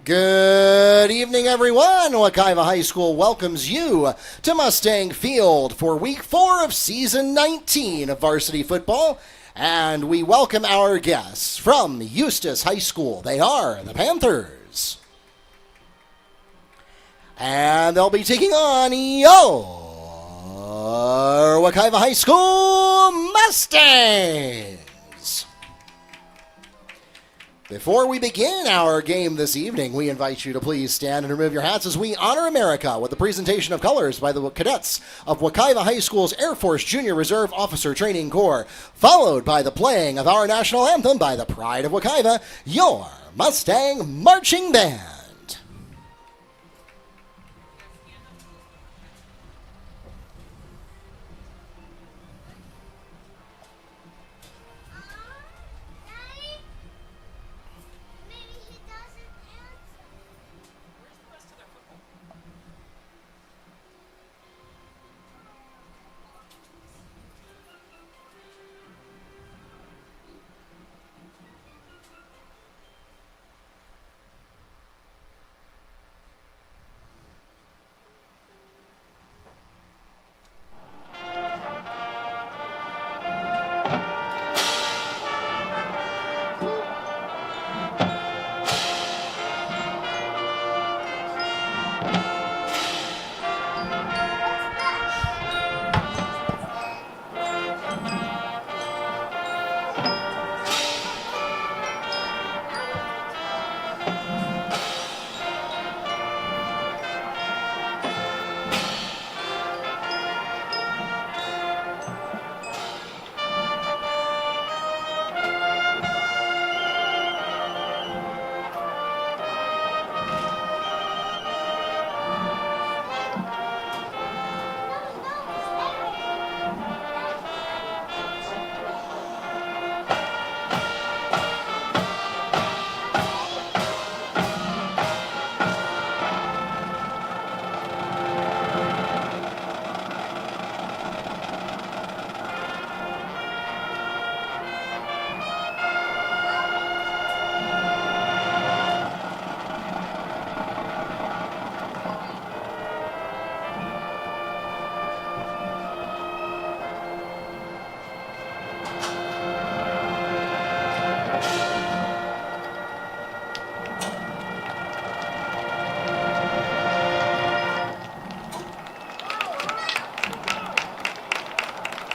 Good evening, everyone. Wakiva High School welcomes you to Mustang Field for Week 4 of Season 19 of Varsity Football. And we welcome our guests from Eustis High School. They are the Panthers. And they'll be taking on your Wakiva High School Mustangs. Before we begin our game this evening, we invite you to please stand and remove your hats as we honor America with the presentation of colors by the cadets of Wakiva High School's Air Force Junior Reserve Officer Training Corps, followed by the playing of our national anthem by the pride of Wakiva, your Mustang Marching Band.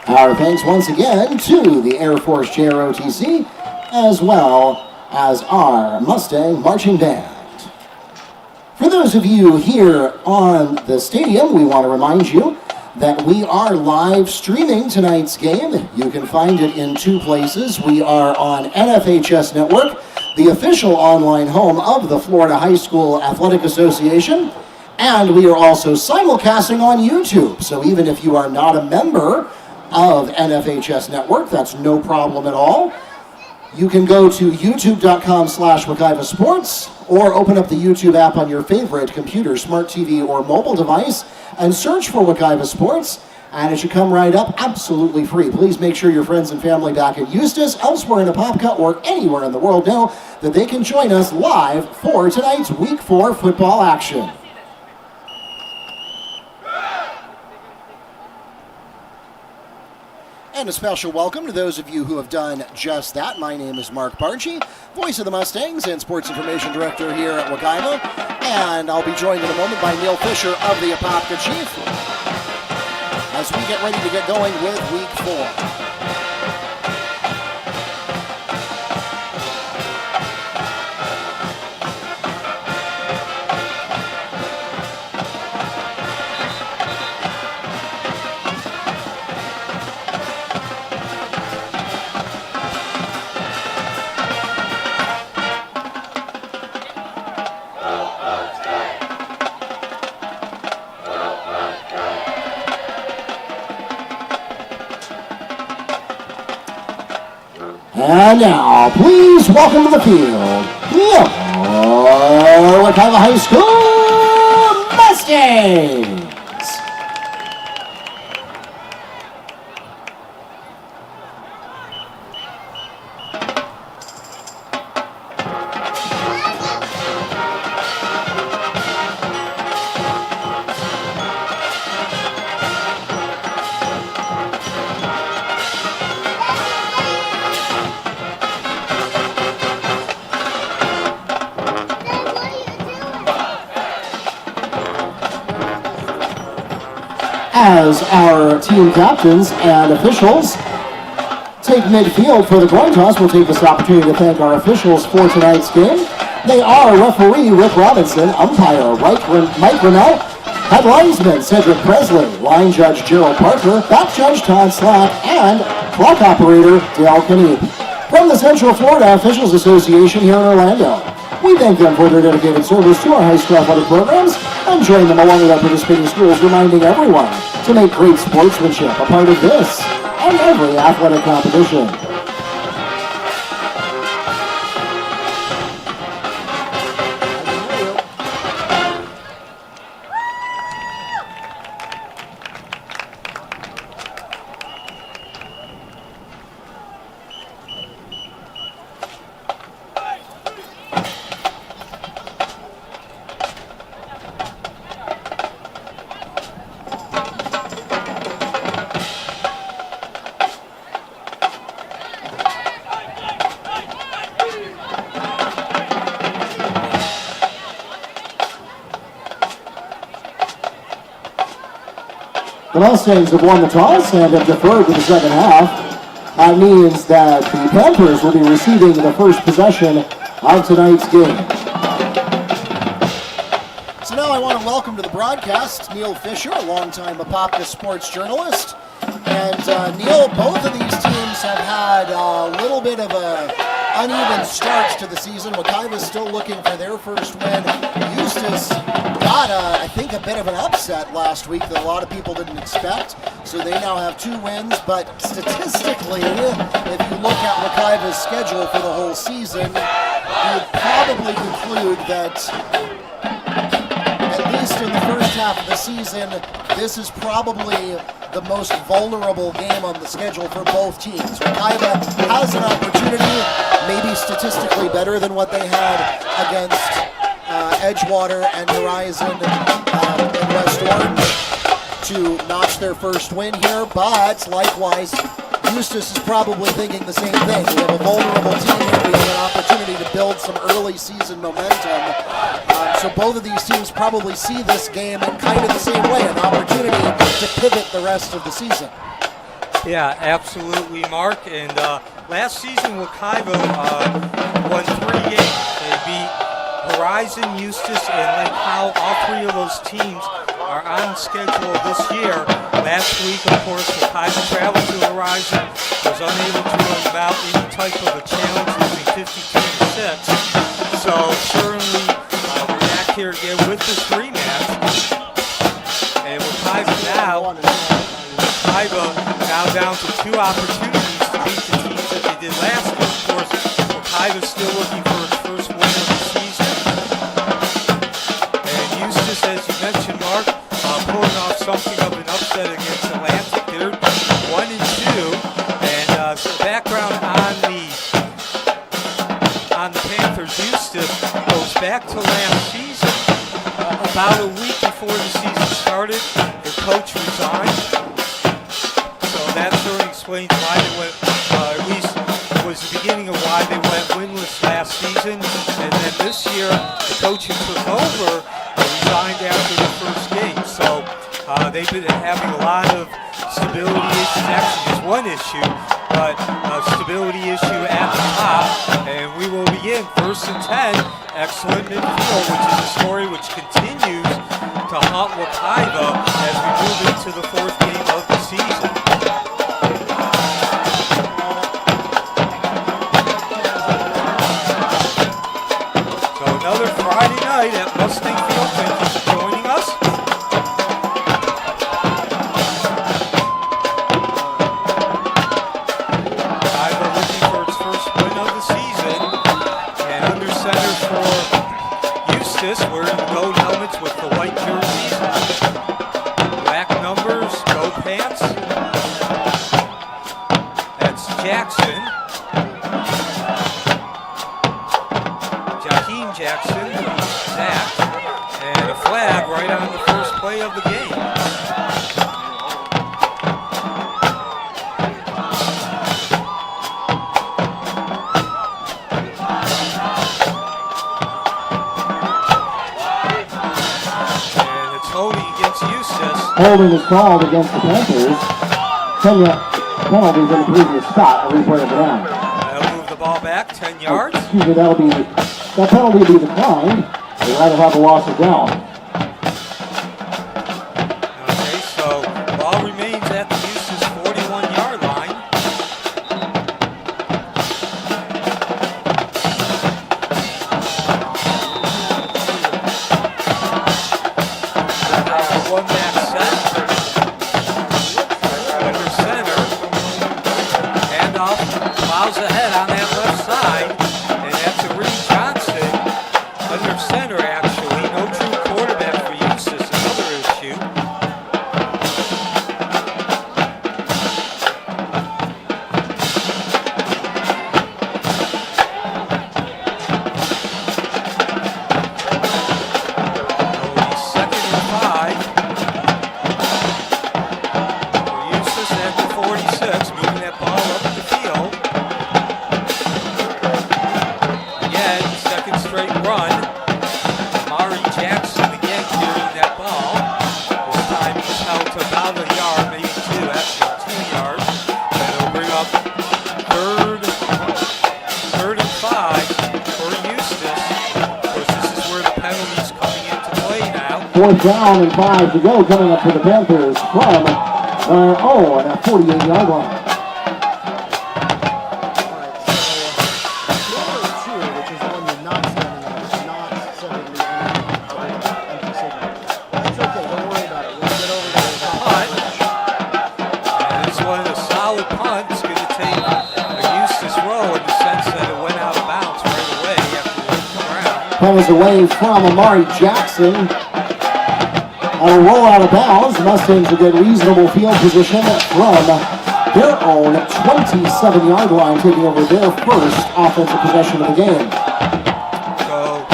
Our thanks once again to the Air Force JROTC, as well as our Mustang Marching Band. For those of you here on the stadium, we want to remind you that we are live streaming tonight's game. You can find it in two places. We are on NFHS Network, the official online home of the Florida High School Athletic Association, and we are also simulcasting on YouTube. So even if you are not a member of NFHS Network, that's no problem at all. You can go to youtube.com/Wakiva Sports or open up the YouTube app on your favorite computer, smart TV, or mobile device and search for Wakiva Sports, and it should come right up absolutely free. Please make sure your friends and family back in Eustis, elsewhere in Apopka, or anywhere in the world know that they can join us live for tonight's Week 4 football action. And a special welcome to those of you who have done just that. My name is Mark Barchi, voice of the Mustangs and sports information director here at Wakiva. And I'll be joined in a moment by Neil Fisher of the Apopka Chief as we get ready to get going with Week 4. And now, please welcome to the field, your Wakiva High School Mustangs. as our team captains and officials take midfield for the coin toss, we'll take this opportunity to thank our officials for tonight's game. They are referee Rick Robinson, umpire Mike Grinnell, head linesman Cedric Presley, line judge Gerald Parker, back judge Todd Slack, and clock operator Dale Kniep. From the Central Florida Officials Association here in Orlando, we thank them for their dedicated service to our high school athletic programs and join them along with our participating schools, reminding everyone to make great sportsmanship a part of this and every athletic competition. The Mustangs have won the toss and have deferred to the second half. That means that the Panthers will be receiving the first possession of tonight's game. So now I want to welcome to the broadcast Neil Fisher, a longtime Apopka sports journalist. And Neil, both of these teams have had a little bit of a uneven start to the season. Wakiva is still looking for their first win. Eustis got, I think, a bit of an upset last week that a lot of people didn't expect. So they now have 2 wins. But statistically, if you look at Wakiva's schedule for the whole season, you would probably conclude that, at least in the first half of the season, this is probably the most vulnerable game on the schedule for both teams. Wakiva has an opportunity, maybe statistically better than what they had against Edgewater and Horizon in West Orange to notch their first win here, but likewise, Eustis is probably thinking the same thing. We have a vulnerable team here. We have an opportunity to build some early season momentum. So both of these teams probably see this game in kind of the same way, an opportunity to pivot the rest of the season. Yeah, absolutely, Mark. And last season, Wakiva won 3 games. They beat Horizon, Eustis, and Lake Powell. All 3 of those teams are on schedule this year. Last week, of course, Wakiva traveled to Horizon, was unable to run about any type of a challenge, losing 52-6. So certainly, we're back here again with this rematch. And Wakiva now down to 2 opportunities to beat the teams that they did last year. Of course, Wakiva's still looking for its first win of the season. And Eustis, as you mentioned, Mark, pulling off something of an upset against Atlantic. They're 1-2. And some background on the Panthers. Eustis goes back to last season. About a week before the season started, the coach resigned. So that certainly explains why they went, at least was the beginning of why they went winless last season. And then this year, the coach who took over resigned after the first game. So they've been having a lot of stability issues. Actually, just one issue, but a stability issue at the top. And we will begin 1st and 10. Excellent midfield, which is a story which continues to haunt Wakiva as we move into the 4th game of the season. So another Friday night at Mustang Field. Thank you for joining us. Wakiva looking for its first win of the season. And under center for Eustis, wearing the gold helmets with the white jerseys, black numbers, gold pants. Holding is called against the Panthers. 10-yard penalties in the previous spot. A replay of the down. That'll move the ball back 10 yards. Excuse me, that penalty will be declined. They'd rather have a loss of down. Okay, so ball remains at the Eustis 41-yard line. One back set. Under center. Handoff plows ahead on that left side. And that's a Reed Johnson. Under center, actually. No true quarterback for Eustis. Another issue. Second and 5 for Eustis at the 46, moving that ball up the field. Again, second straight run. Amari Jackson again carrying that ball. This time he's held to about a yard, maybe two, actually 2 yards. And it'll bring up third and 5 for Eustis. Of course, this is where the penalty's coming into play now. 4th down and 5 to go, coming up for the Panthers from their own 48-yard line. This one, a solid punt. It's going to take a Eustis row in the sense that it went out of bounds right away after it hit the ground. Punt is away from Amari Jackson. On a roll out of bounds, the Mustangs will get reasonable field position from their own 27-yard line, taking over their first offensive possession of the game. So,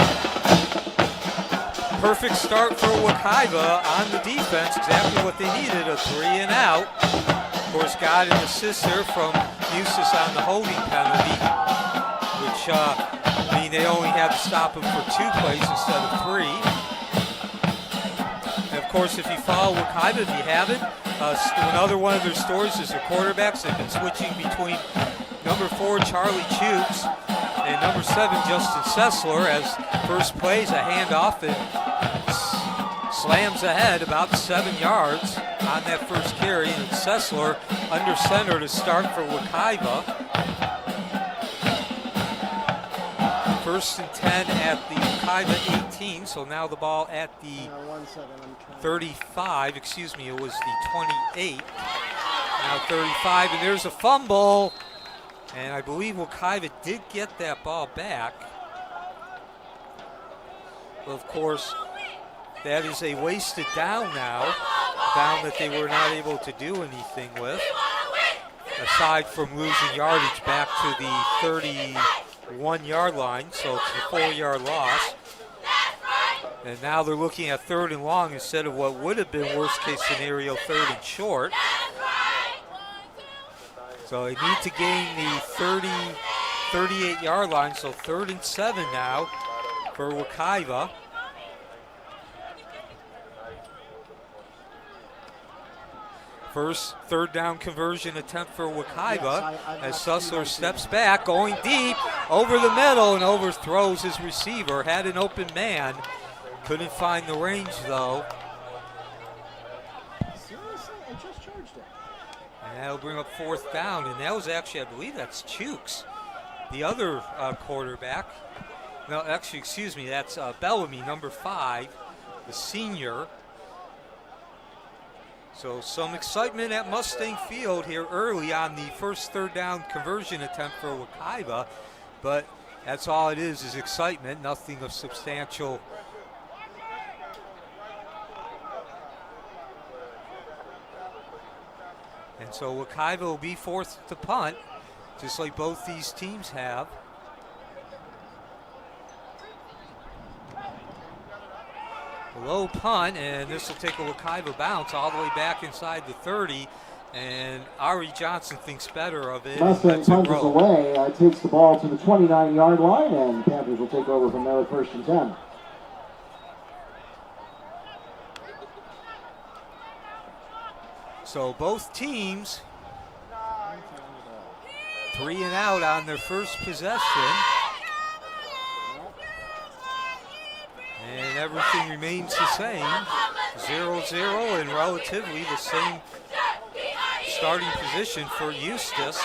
perfect start for Wakiva on the defense. Exactly what they needed, a 3 and out. Of course, got an assist there from Eustis on the holding penalty, which, they only had to stop him for 2 plays instead of 3. And of course, if you follow Wakiva, if you haven't, another one of their stories is their quarterbacks. They've been switching between number 4, Charlie Chukes, and number 7, Justin Sessler, as first plays a handoff and slams ahead about 7 yards on that first carry. And Sessler under center to start for Wakiva. First and 10 at the Wakiva 18, so now the ball at the 35, excuse me, it was the 28. Now 35, and there's a fumble, and I believe Wakiva did get that ball back. But of course, that is a wasted down now, down that they were not able to do anything with, aside from losing yardage back to the 31-yard line, so it's a 4-yard loss. And now they're looking at 3rd and long instead of what would have been worst case scenario 3rd and short. So they need to gain the 38-yard line, so 3rd and 7 now for Wakiva. First 3rd down conversion attempt for Wakiva, as Sussler steps back, going deep over the middle and overthrows his receiver. Had an open man, couldn't find the range though. And that'll bring up 4th down, and that was actually, I believe that's Chukes, the other quarterback. No, actually, excuse me, that's Bellamy, number 5, the senior. So some excitement at Mustang Field here early on the first 3rd down conversion attempt for Wakiva, but that's all it is excitement, nothing of substantial. And so Wakiva will be forced to punt, just like both these teams have. Low punt, and this will take a Wakiva bounce all the way back inside the 30, and Ari Johnson thinks better of it. Mustang punches away, takes the ball to the 29-yard line, and Panthers will take over from there at 1st and 10. So both teams 3 and out on their first possession. And everything remains the same. 0-0 and relatively the same starting position for Eustis.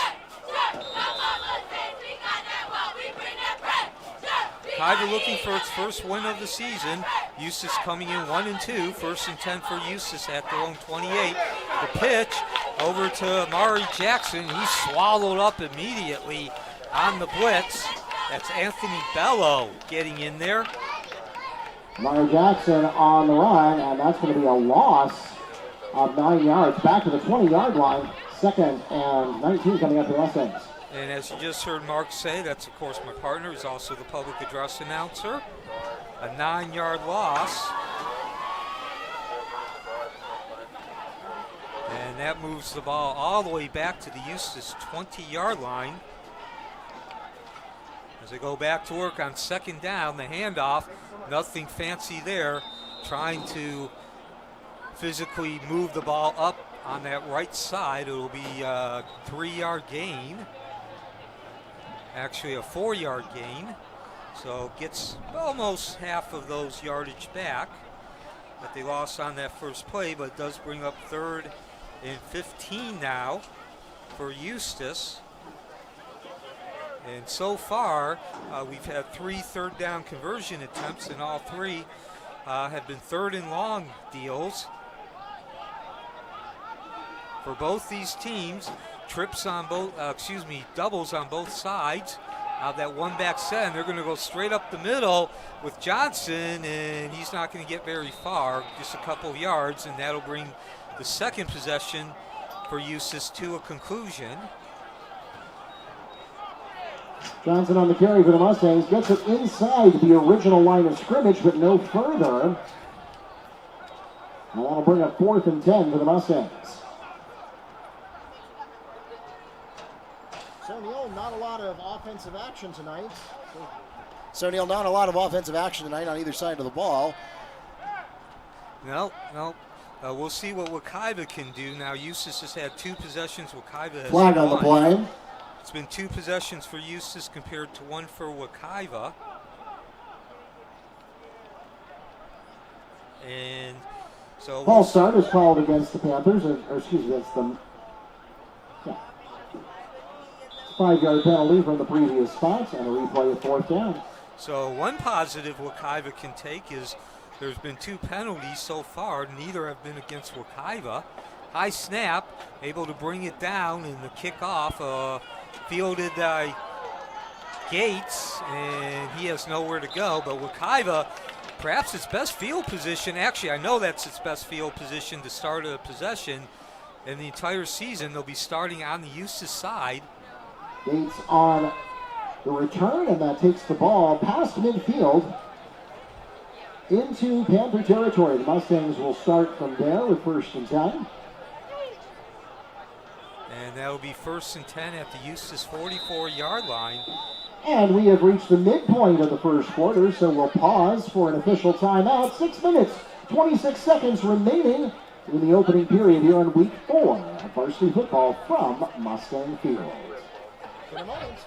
Wakiva looking for its first win of the season. Eustis coming in 1-2. First and 10 for Eustis at their own 28. The pitch over to Amari Jackson. He's swallowed up immediately on the blitz. That's Anthony Bello getting in there. Amari Jackson on the run, and that's going to be a loss of 9 yards. Back to the 20-yard line. 2nd and 19 coming up for the Mustangs. And as you just heard Mark say, that's of course my partner, who's also the public address announcer. A 9-yard loss. And that moves the ball all the way back to the Eustis 20-yard line. As they go back to work on 2nd down, the handoff, nothing fancy there. Trying to physically move the ball up on that right side. It'll be a 3-yard gain. Actually a 4-yard gain. So gets almost half of those yardage back that they lost on that first play, but it does bring up 3rd and 15 now for Eustis. And so far, we've had 3 third down conversion attempts, and all 3 have been 3rd and long deals. For both these teams, trips on both, doubles on both sides. That one back set, they're going to go straight up the middle with Johnson, and he's not going to get very far, just a couple of yards, and that'll bring the second possession for Eustis to a conclusion. Johnson on the carry for the Mustangs, gets it inside the original line of scrimmage, but no further. And that'll bring up 4th and 10 for the Mustangs. So, Neil, not a lot of offensive action tonight. Not a lot of offensive action tonight on either side of the ball. No. We'll see what Wakiva can do. Now, Eustis has had 2 possessions. Wakiva has flag on the play. It's been 2 possessions for Eustis compared to 1 for Wakiva. And so false start is called against the Panthers, against them. 5-yard penalty from the previous spot and a replay of 4th down. So one positive Wakiva can take is there's been 2 penalties so far. Neither have been against Wakiva. High snap, able to bring it down, and the kickoff fielded Gates, and he has nowhere to go. But Wakiva, perhaps its best field position, actually I know that's its best field position to start a possession in the entire season. They'll be starting on the Eustis side. Gates on the return, and that takes the ball past midfield into Panther territory. The Mustangs will start from there with 1st and 10. And that'll be 1st and 10 at the Eustis 44-yard line. And we have reached the midpoint of the first quarter, so we'll pause for an official timeout. 6 minutes, 26 seconds remaining in the opening period here in Week 4 of varsity football from Mustang Field. In a moment.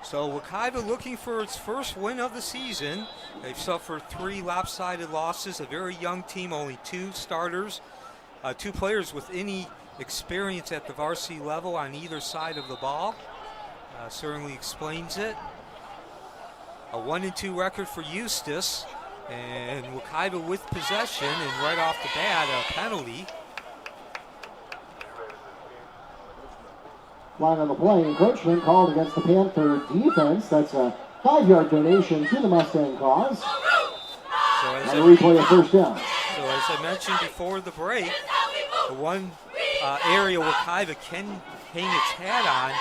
So Wakiva looking for its first win of the season. They've suffered 3 lopsided losses, a very young team, only 2 starters, 2 players with any experience at the varsity level on either side of the ball. Certainly explains it. A 1-2 record for Eustis, and Wakiva with possession, and right off the bat, a penalty. Flag on the play. Encroachment called against the Panther defense. That's a 5-yard donation to the Mustang cause. So and a replay of first down. So as I mentioned before the break, the one area Wakiva can hang its hat on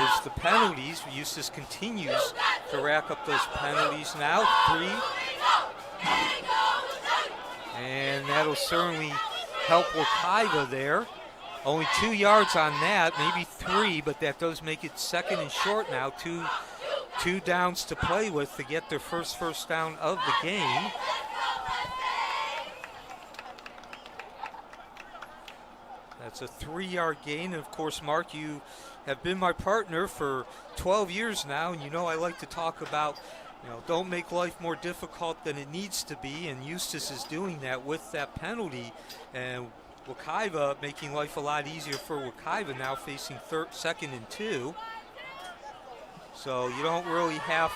is the penalties. Eustis continues to rack up those penalties now. 3. And that'll certainly help Wakiva there. Only 2 yards on that, maybe 3, but that does make it second and short now. Two downs to play with to get their first down of the game. That's a 3-yard gain. And of course, Mark, you have been my partner for 12 years now, and you know I like to talk about, don't make life more difficult than it needs to be, and Eustis is doing that with that penalty, and Wakiva making life a lot easier for Wakiva now facing 2nd and 2. So you don't really have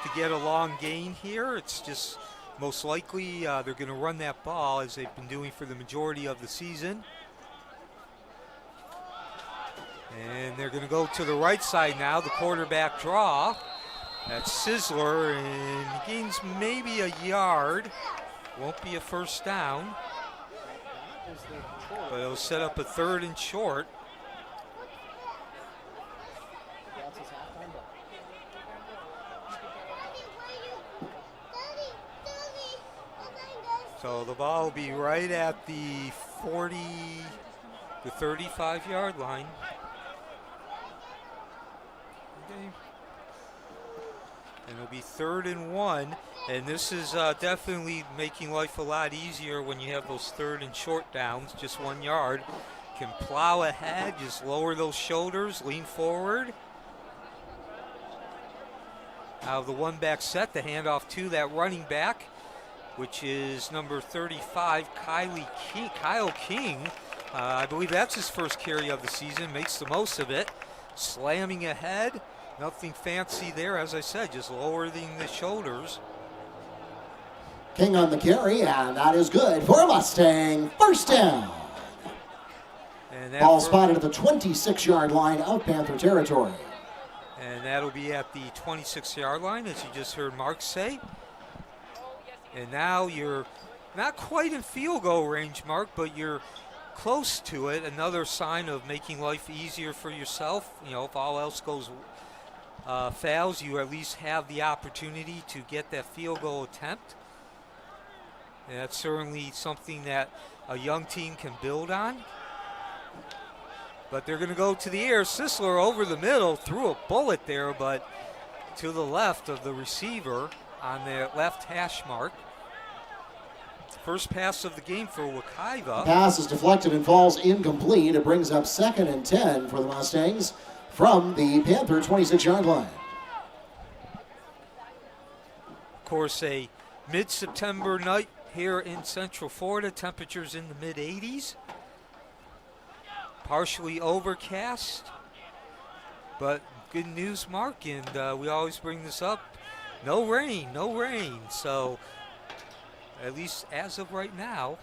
to get a long gain here. It's just most likely they're going to run that ball as they've been doing for the majority of the season. And they're going to go to the right side now, the quarterback draw. That's Sizzler, and he gains maybe a yard. Won't be a first down. But it'll set up a 3rd and short. So the ball will be right at the 35-yard line. Okay. And it'll be 3rd and 1. And this is definitely making life a lot easier when you have those 3rd and short downs, just 1 yard. Can plow ahead, just lower those shoulders, lean forward. Out of the one-back set, the handoff to that running back, which is number 35, Kyle King. I believe that's his first carry of the season, makes the most of it. Slamming ahead, nothing fancy there, as I said, just lowering the shoulders. King on the carry, and that is good for Mustang. First down. And ball spotted at the 26-yard line of Panther territory. And that'll be at the 26-yard line, as you just heard Mark say. And now you're not quite in field goal range, Mark, but you're close to it. Another sign of making life easier for yourself. If all else goes fails, you at least have the opportunity to get that field goal attempt. And that's certainly something that a young team can build on. But they're going to go to the air. Sisler over the middle, threw a bullet there, but to the left of the receiver on the left hash mark. First pass of the game for Wakiva. Pass is deflected and falls incomplete. It brings up 2nd and 10 for the Mustangs from the Panther 26-yard line. Of course, a mid-September night here in Central Florida. Temperatures in the mid-80s. Partially overcast. But good news, Mark, and we always bring this up. No rain. So at least as of right now,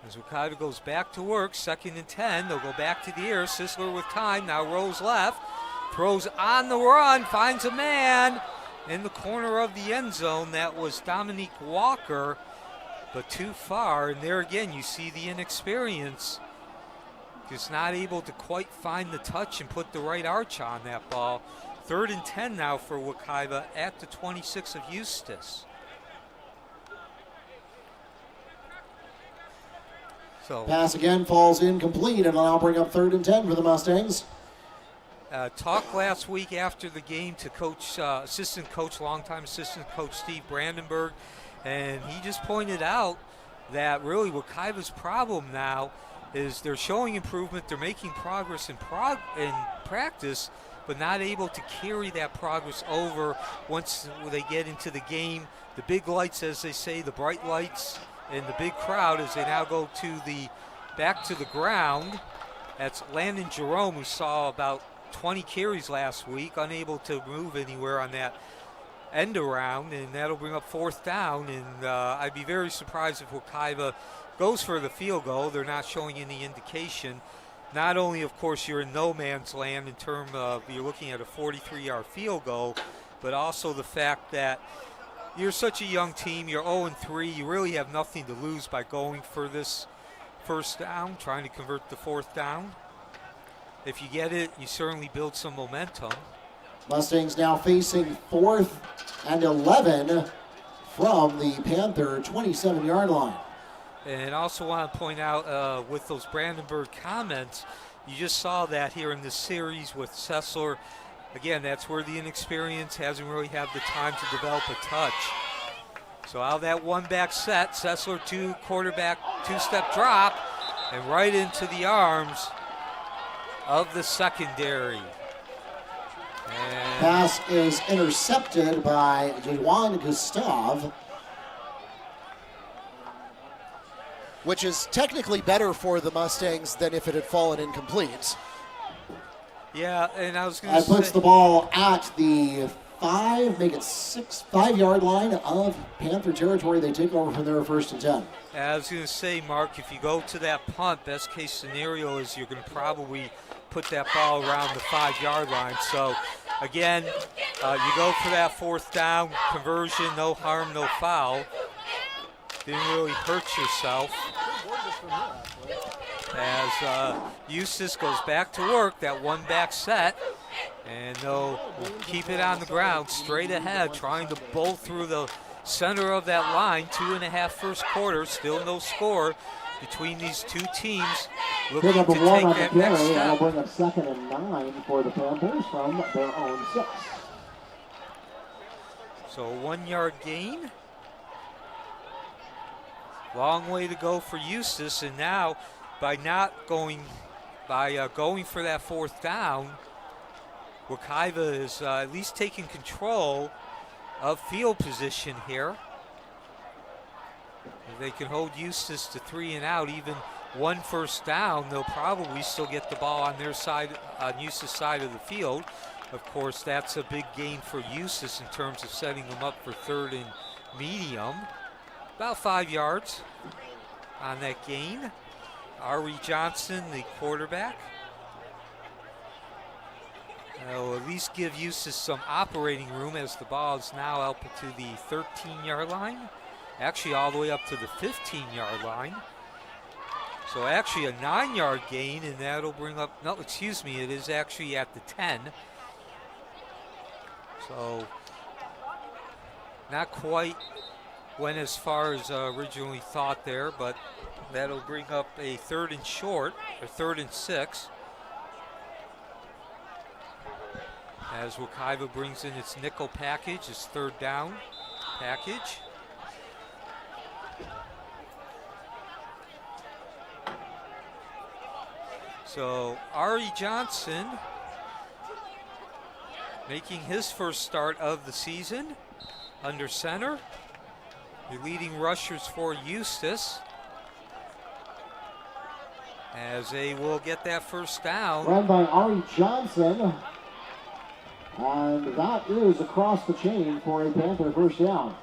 as Wakiva goes back to work, 2nd and 10, they'll go back to the air. Sisler with time, now rolls left, throws on the run, finds a man in the corner of the end zone. That was Dominique Walker, but too far. And there again, you see the inexperience. Just not able to quite find the touch and put the right arch on that ball. 3rd and 10 now for Wakiva at the 26 of Eustis. So pass again falls incomplete, and will now bring up 3rd and 10 for the Mustangs. Talked last week after the game to coach, longtime assistant coach Steve Brandenburg, and he just pointed out that really Wakiva's problem now is they're showing improvement, they're making progress in practice, but not able to carry that progress over once they get into the game. The big lights, as they say, the bright lights, and the big crowd as they now go back to the ground. That's Landon Jerome, who saw about 20 carries last week, unable to move anywhere on that end around, and that'll bring up 4th down. And I'd be very surprised if Wakiva goes for the field goal. They're not showing any indication. Not only, of course, you're in no man's land in terms of you're looking at a 43-yard field goal, but also the fact that you're such a young team. You're 0-3. You really have nothing to lose by going for this first down, trying to convert the fourth down. If you get it, you certainly build some momentum. Mustangs now facing 4th and 11 from the Panther 27-yard line. And I also want to point out with those Brandenburg comments, you just saw that here in this series with Sessler. Again, that's where the inexperience hasn't really had the time to develop a touch. So out of that one-back set, Sessler quarterback two-step drop, and right into the arms of the secondary. And Pass is intercepted by Juan Gustav, which is technically better for the Mustangs than if it had fallen incomplete. yeah, and I was going to and puts say, the ball at the 5-yard line of Panther territory. They take over from there 1st and 10. I was going to say, Mark, if you go to that punt, best case scenario is you're going to probably put that ball around the 5-yard line. So, again, you go for that fourth down conversion, no harm, no foul. Didn't really hurt yourself. As Eustis goes back to work, that one-back set, and they'll keep it on the ground, straight ahead, trying to bowl through the center of that line. 2.5 first quarter, still no score between these two teams. Looking to take that next step. That'll bring up 2nd and 9 for the Panthers from their own 6. So a 1-yard gain. Long way to go for Eustis, and now by going for that fourth down, Wakiva is at least taking control of field position here. If they can hold Eustis to 3 and out, even one first down, they'll probably still get the ball on their side, on Eustis' side of the field. Of course, that's a big gain for Eustis in terms of setting them up for 3rd and medium. About 5 yards on that gain. Ari Johnson, the quarterback. That'll at least give Eustis some operating room as the ball is now up to the 13-yard line. Actually, all the way up to the 15-yard line. So actually a 9-yard gain, and that'll bring up, no, excuse me, it is actually at the 10. So not quite went as far as originally thought there, but that'll bring up a 3rd and short, or 3rd and 6. As Wakiva brings in its nickel package, its 3rd down package. So Ari Johnson making his first start of the season under center. The leading rushers for Eustis, as they will get that first down. Run by Ari Johnson. And that is across the chain for a Panther first down.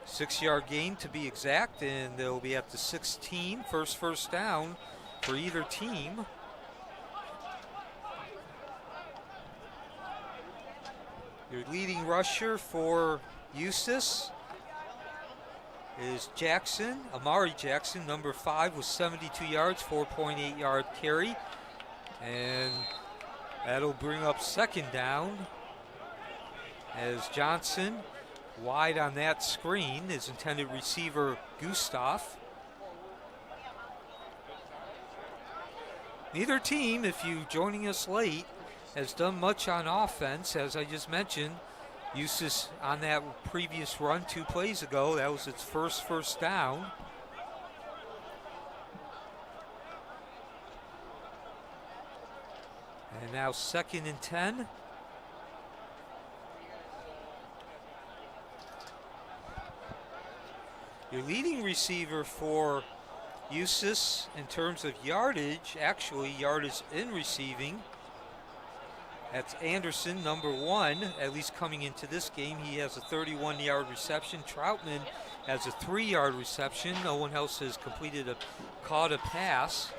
6-yard gain to be exact, and they'll be at the 16, first down for either team. Your leading rusher for Eustis is Jackson, Amari Jackson, number 5, with 72 yards, 4.8-yard carry. And that'll bring up 2nd down as Johnson, wide on that screen, his intended receiver, Gustav. Neither team, if you're joining us late, has done much on offense. As I just mentioned, Eustis on that previous run 2 plays ago, that was its first down. And now 2nd and 10. Your leading receiver for Eustis in terms of yardage, actually yardage in receiving, That's Anderson, number 1, at least coming into this game. He has a 31-yard reception. Troutman has a 3-yard reception. No one else has caught a pass.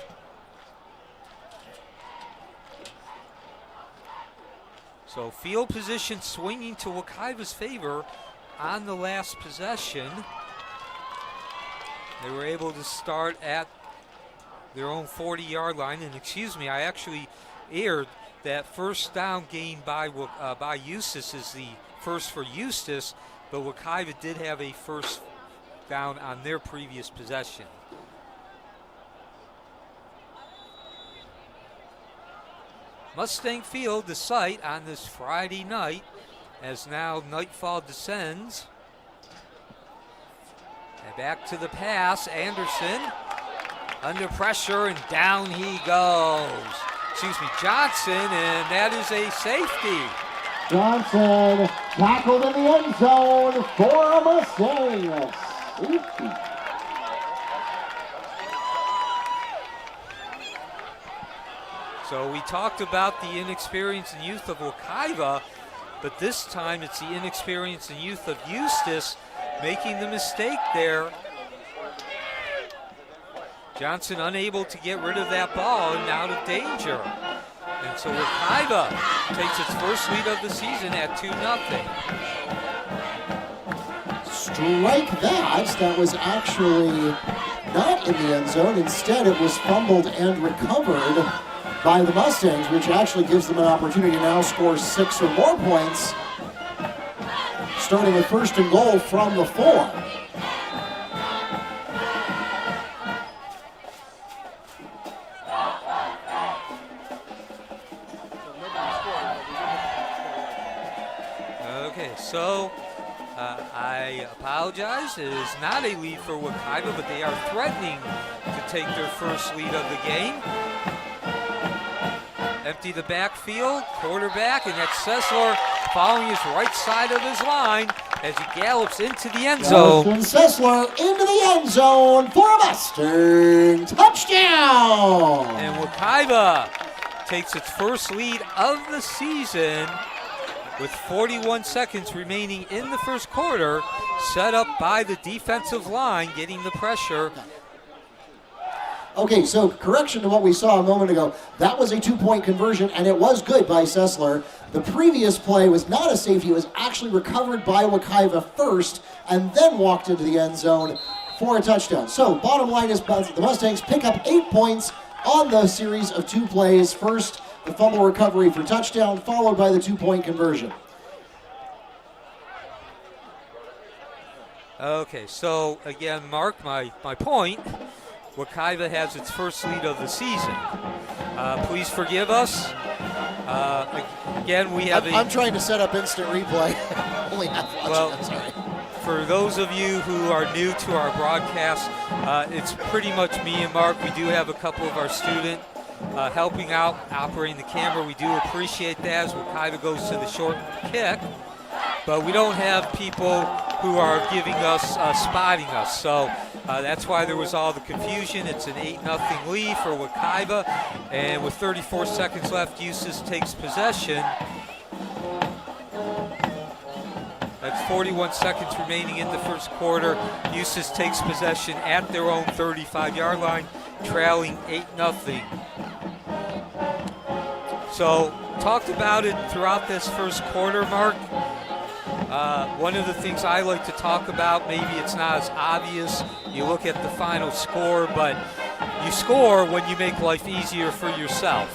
So field position swinging to Wakiva's favor on the last possession. They were able to start at their own 40-yard line. And excuse me, I actually aired that first down gain by Eustis is the first for Eustis, but Wakiva did have a first down on their previous possession. Mustang Field, the site on this Friday night, as now nightfall descends. And back to the pass, Anderson under pressure, and down he goes. Excuse me, Johnson, and that is a safety. Johnson tackled in the end zone for a Mustang. Safety. So we talked about the inexperience and youth of Wakiva, but this time it's the inexperience and youth of Eustis making the mistake there. Johnson unable to get rid of that ball and out of danger. And so Wakiva takes its first lead of the season at 2-0. Strike that. That was actually not in the end zone. Instead, it was fumbled and recovered by the Mustangs, which actually gives them an opportunity to now score 6 or more points, starting with 1st and goal from the 4. Okay, so I apologize. It is not a lead for Wakiva, but they are threatening to take their first lead of the game. Empty the backfield, quarterback, and that's Sessler following his right side of his line as he gallops into the end zone. Sessler into the end zone for a Mustang touchdown! And Wakiva takes its first lead of the season with 41 seconds remaining in the first quarter, set up by the defensive line getting the pressure. Okay, so correction to what we saw a moment ago. That was a 2-point conversion, and it was good by Sessler. The previous play was not a safety. It was actually recovered by Wakiva first and then walked into the end zone for a touchdown. So bottom line is the Mustangs pick up 8 points on the series of 2 plays. First, the fumble recovery for touchdown, followed by the 2-point conversion. Okay, so again, Mark, my point. Wakiva has its first lead of the season. Please forgive us. Again, we have I'm trying to set up instant replay. Only half watching, well, I'm sorry. For those of you who are new to our broadcast, it's pretty much me and Mark. We do have a couple of our students helping out, operating the camera. We do appreciate that as Wakiva goes to the short kick. But we don't have people who are giving us, spotting us. So that's why there was all the confusion. It's an 8-0 lead for Wakiva. And with 34 seconds left, Eustis takes possession. That's 41 seconds remaining in the first quarter. Eustis takes possession at their own 35-yard line, trailing 8-0. So talked about it throughout this first quarter, Mark. One of the things I like to talk about, maybe it's not as obvious, you look at the final score, but you score when you make life easier for yourself.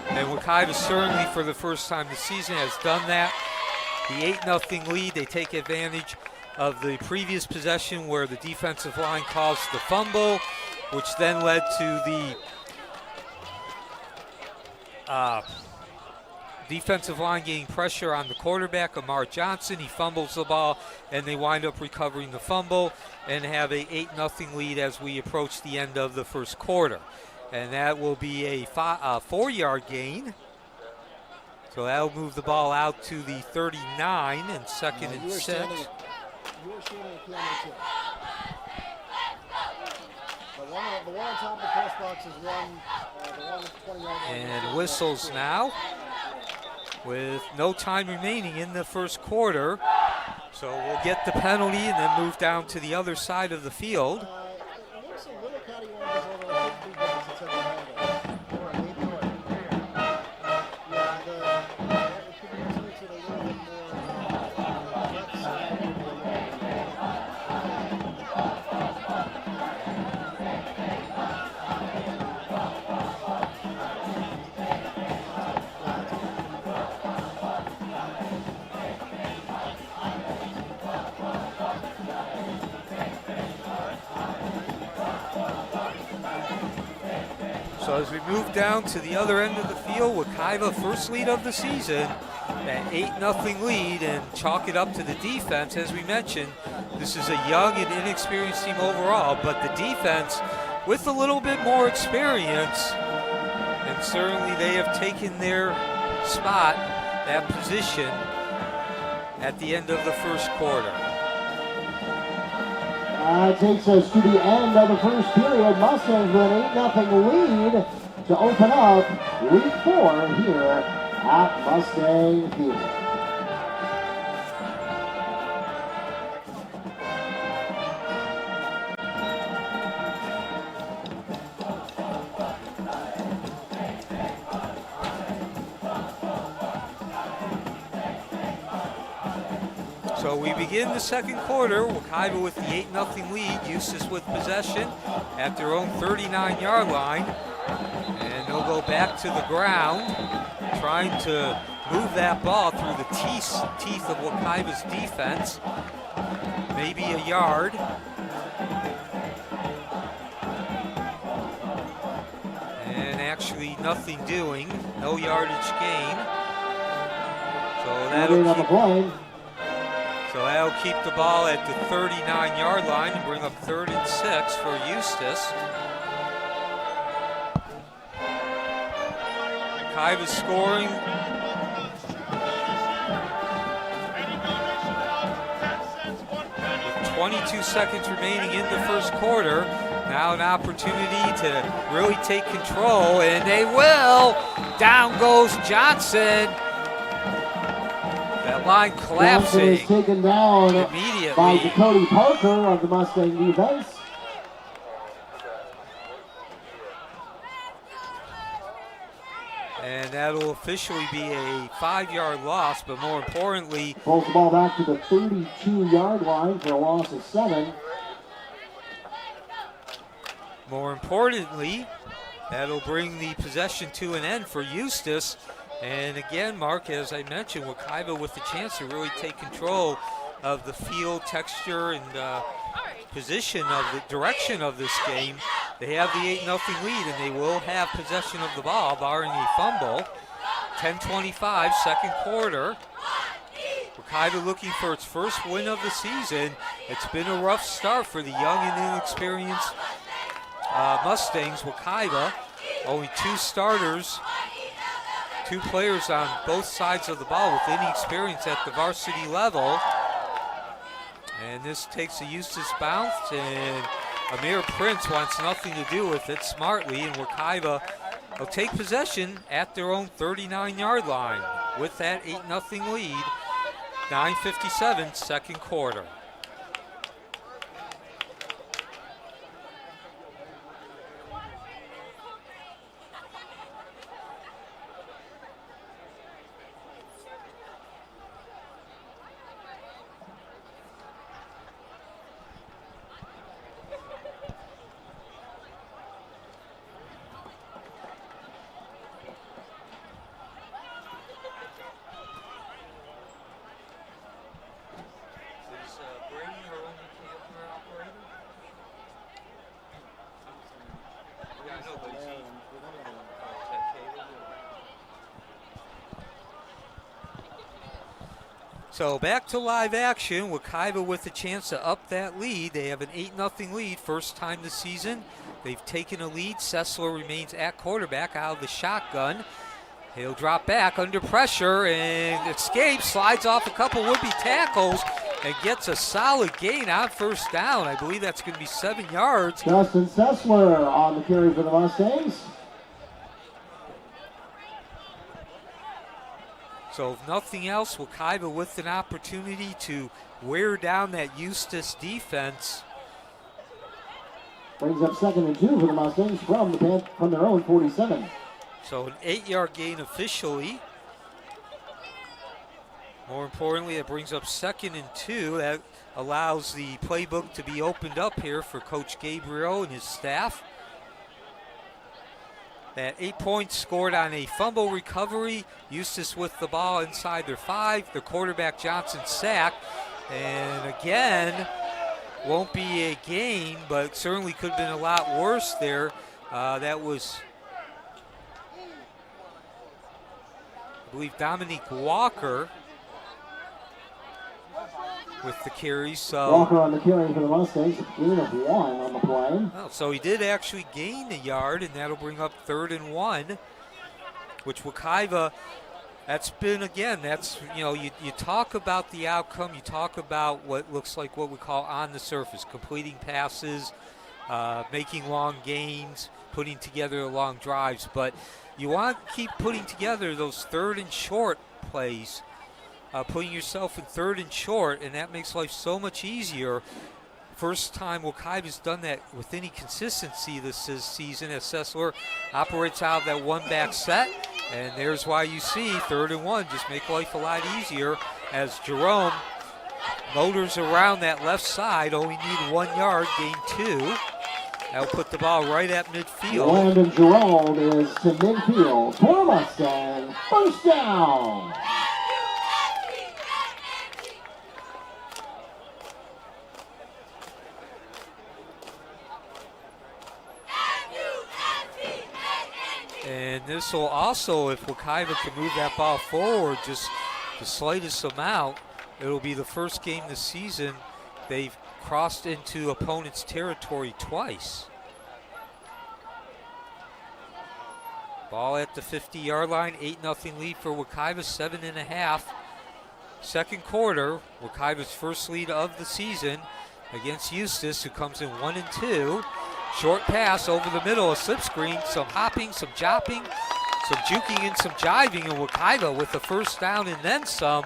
And Wakiva certainly for the first time this season has done that. The 8-0 lead, they take advantage of the previous possession where the defensive line caused the fumble, which then led to the defensive line getting pressure on the quarterback, Amar Johnson. He fumbles the ball, and they wind up recovering the fumble and have a 8-0 lead as we approach the end of the first quarter. And that will be a 4-yard gain. So that'll move the ball out to the 39 and 2nd and 6. You are standing at camera 2. The one on top of the press box is one, the one at the 20-yard line. And whistles now. with no time remaining in the first quarter. So we'll get the penalty and then move down to the other side of the field. It looks a little cattywampus, although it could be because it's at the handle. Or maybe what? Yeah, it could be tilted a little bit more. Let's see. So as we move down to the other end of the field, Wakiva first lead of the season, that 8-0 lead, and chalk it up to the defense. As we mentioned, this is a young and inexperienced team overall, but the defense with a little bit more experience, and certainly they have taken their spot, that position, at the end of the first quarter. Takes us to the end of the first period. Mustangs with an 8-0 lead to open up week 4 here at Mustang Field. So we begin the second quarter, Wakiva with the 8-0 lead, Eustis with possession at their own 39-yard line. And they'll go back to the ground, trying to move that ball through the teeth of Wakiva's defense. Maybe a yard. And actually nothing doing, no yardage gain. So that'll keep the ball at the 39-yard line and bring up 3rd and 6 for Eustis. Wakiva scoring. With 22 seconds remaining in the first quarter, now an opportunity to really take control, and they will. Down goes Johnson. That line collapsing. Johnson is taken down immediately by Dakota Parker of the Mustang defense. And that'll officially be a 5-yard loss, but more importantly, pulls the ball back to the 32-yard line for a loss of 7. More importantly, that'll bring the possession to an end for Eustis. And again, Mark, as I mentioned, Wakiva with the chance to really take control of the field texture and position of the direction of this game. They have the 8-0 lead, and they will have possession of the ball, barring a fumble. 10:25, second quarter. Wakiva looking for its first win of the season. It's been a rough start for the young and inexperienced Mustangs. Wakiva, only 2 starters, 2 players on both sides of the ball with any experience at the varsity level. And this takes a Eustis bounce, and Amir Prince wants nothing to do with it smartly, and Wakiva will take possession at their own 39-yard line with that 8-0 lead. 9:57, second quarter. So back to live action. Wakiva with a chance to up that lead. They have an 8-0 lead, first time this season. They've taken a lead. Sessler remains at quarterback out of the shotgun. He'll drop back under pressure and escapes, slides off a couple would-be tackles, and gets a solid gain on first down. I believe that's going to be 7 yards. Justin Sessler on the carry for the Mustangs. So if nothing else, Wakiva with an opportunity to wear down that Eustis defense. Brings up 2nd and 2 for the Mustangs from their own 47. So an 8-yard gain officially. More importantly, it brings up 2nd and 2. That allows the playbook to be opened up here for Coach Gabriel and his staff. That 8 points scored on a fumble recovery. Eustis with the ball inside their 5. The quarterback Johnson sacked. And again, won't be a gain, but certainly could have been a lot worse there. That was, I believe, Dominique Walker with the carries. So Walker on the carry for the Mustangs, gain of 1 on the play. Oh, so he did actually gain a yard, and that'll bring up 3rd and 1, which Wakiva, that's been, again, that's, you know, you talk about the outcome, you talk about what looks like what we call on the surface, completing passes, making long gains, putting together long drives, but you want to keep putting together those 3rd and short plays, putting yourself in 3rd and short, and that makes life so much easier. First time Wakiva's done that with any consistency this season, as Sessler operates out of that one-back set. And there's why you see 3rd and 1 just make life a lot easier as Jerome motors around that left side. Only need 1 yard, gain 2. That'll put the ball right at midfield. Landon Jerome is to midfield for Mustang. First down. And this will also, if Wakiva can move that ball forward just the slightest amount, it'll be the first game this season they've crossed into opponent's territory twice. Ball at the 50-yard line, 8-0 lead for Wakiva, 7.5. Second quarter, Wakiva's first lead of the season against Eustis, who comes in 1 and 2. Short pass over the middle, a slip screen, some hopping, some jopping, some juking and some jiving, and Wakiva with the first down and then some.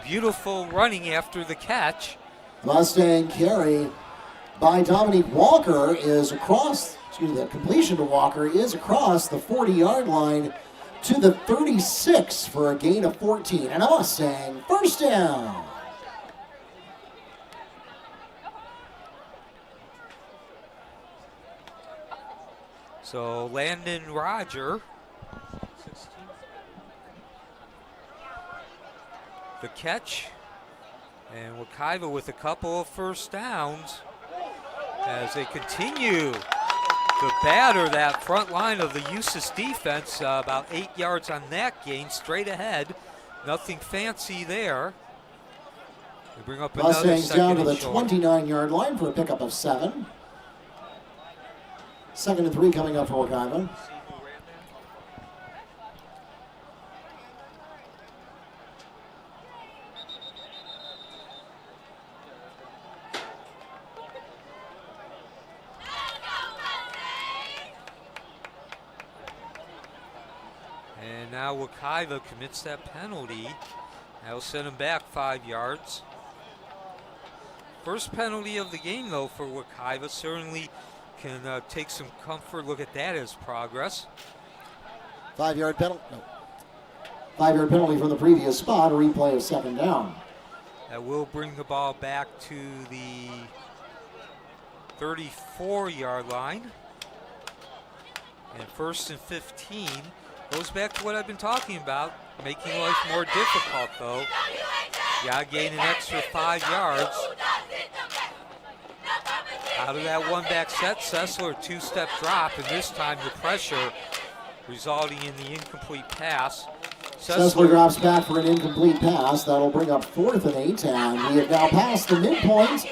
Beautiful running after the catch. Mustang carry by Dominique Walker is across, the completion to Walker is across the 40-yard line to the 36 for a gain of 14. And a Mustang first down. So Landon Roger, 16. The catch, and Wakiva with a couple of first downs as they continue to batter that front line of the Eustis defense. About 8 yards on that gain, straight ahead. Nothing fancy there. They bring up another Mustangs down to the short. 29-yard line for a pickup of 7. 2nd and 3 coming up for Wakiva. And now Wakiva commits that penalty. That'll send him back 5 yards. First penalty of the game, though, for Wakiva. Certainly can take some comfort. Look at that as progress. 5-yard penalty. No. 5-yard penalty from the previous spot. A replay of 2nd down. That will bring the ball back to the 34-yard line. And 1st and 15. Goes back to what I've been talking about, making life more difficult, though. You gotta gain an extra 5 yards. Out of that one-back set, Sessler, 2-step drop, and this time the pressure resulting in the incomplete pass. Sessler drops back for an incomplete pass. That'll bring up 4th and 8, and we have now passed the midpoint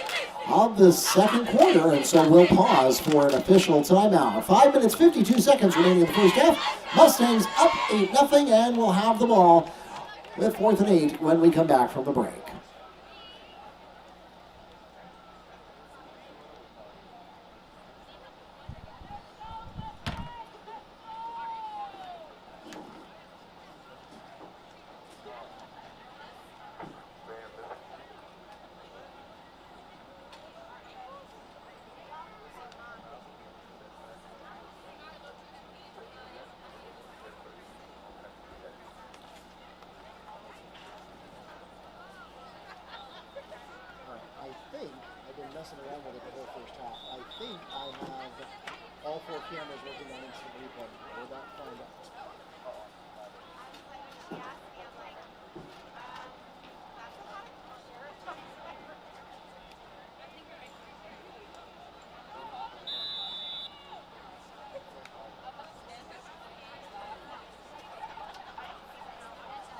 of the second quarter, and so we'll pause for an official timeout. 5 minutes, 52 seconds remaining in the first half. Mustangs up 8-0, and we'll have the ball with 4th and 8 when we come back from the break. messing around with it the whole first half. I think I have all 4 cameras working on instant replay. We'll not find out.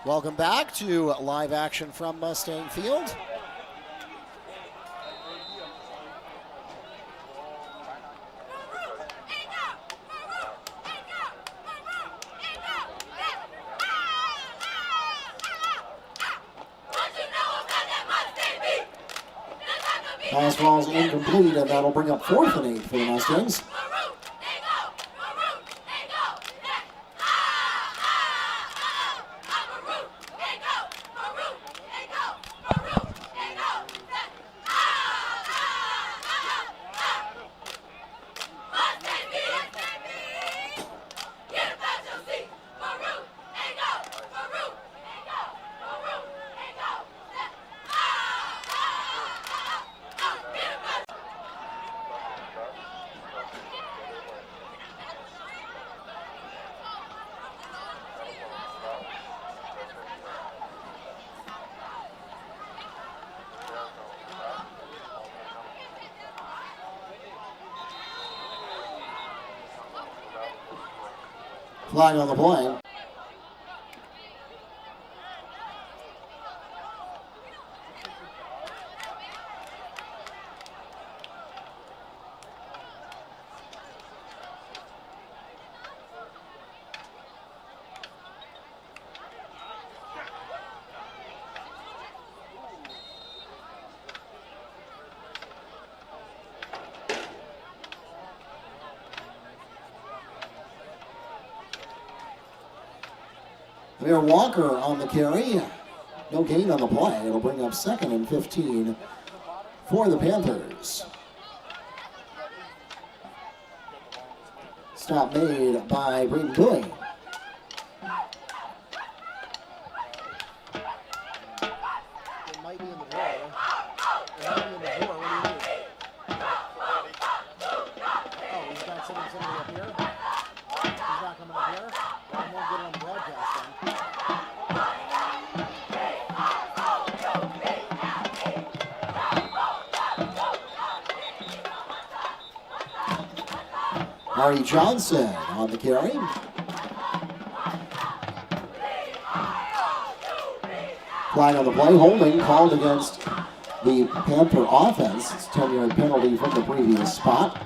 Welcome back to live action from Mustang Field. Pass ball's incomplete, and that'll bring up 4th and 8 for the Mustangs. Flag on the play. Amir Walker on the carry. No gain on the play. It'll bring up 2nd and 15 for the Panthers. Stop made by Braden Bowie. It might be in the door. It might be in the door. What do you mean? Oh, he's got somebody up here? He's not coming up here? Well, I won't get it on broadcast then. Ari Johnson on the carry. Flag on the play, holding called against the Panther offense. It's a 10-yard penalty from the previous spot.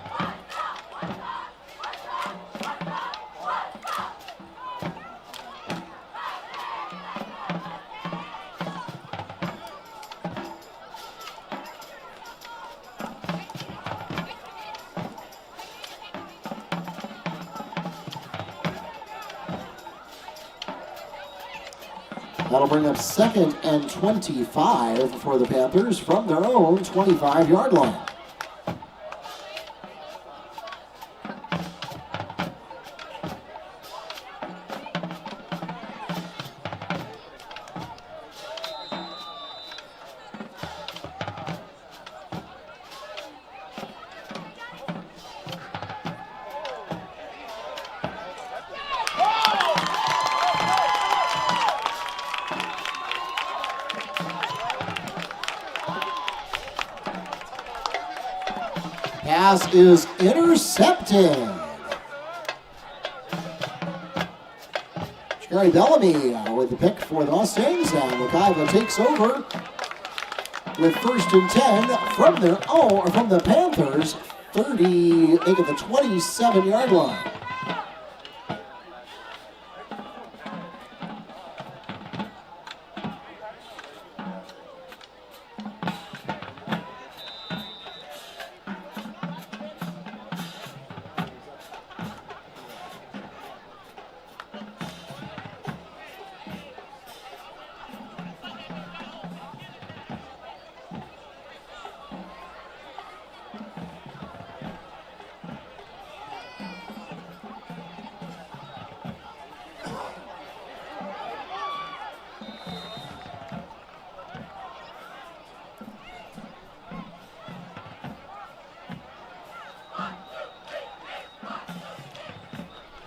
That'll bring up 2nd and 25 for the Panthers from their own 25-yard line. Pass is intercepted. Gary Bellamy with the pick for the Mustangs, and Wakiva takes over with 1st and 10 from their own, from the Panthers 30, make it the 27-yard line.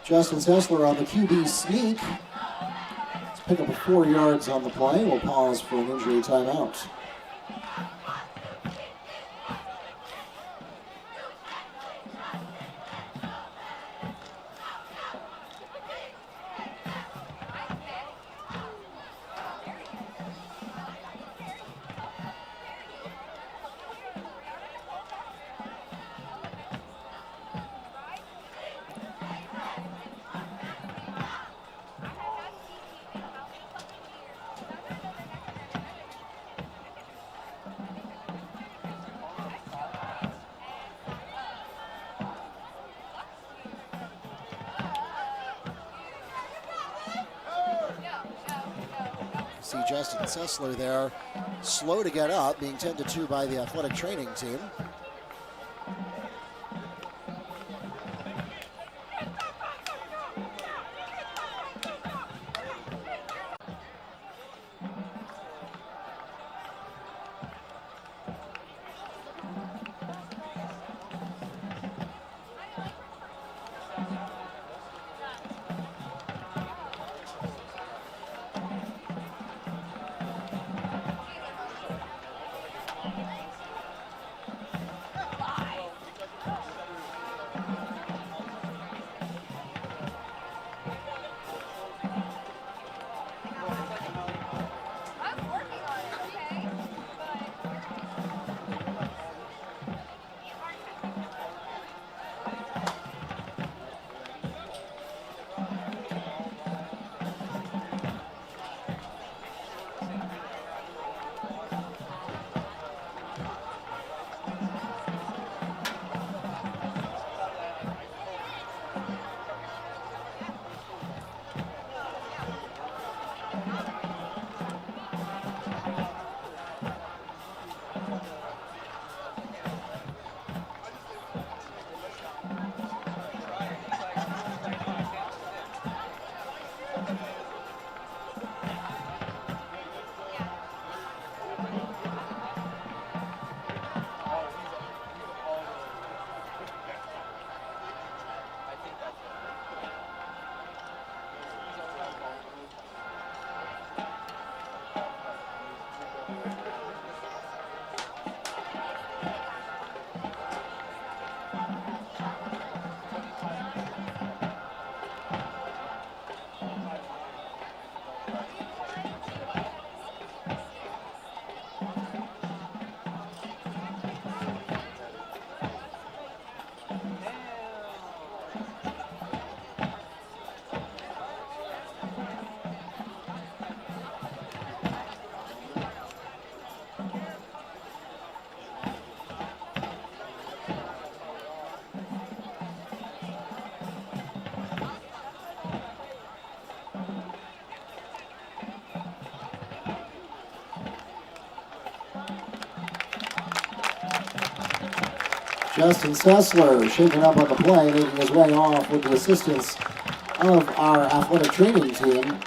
Justin Sessler on the QB sneak. Let's pick up 4 yards on the play. We'll pause for an injury timeout. See Justin Sessler there, slow to get up, being tended to by the athletic training team. Justin Sessler shaking up on the play, making his way off with the assistance of our athletic training team.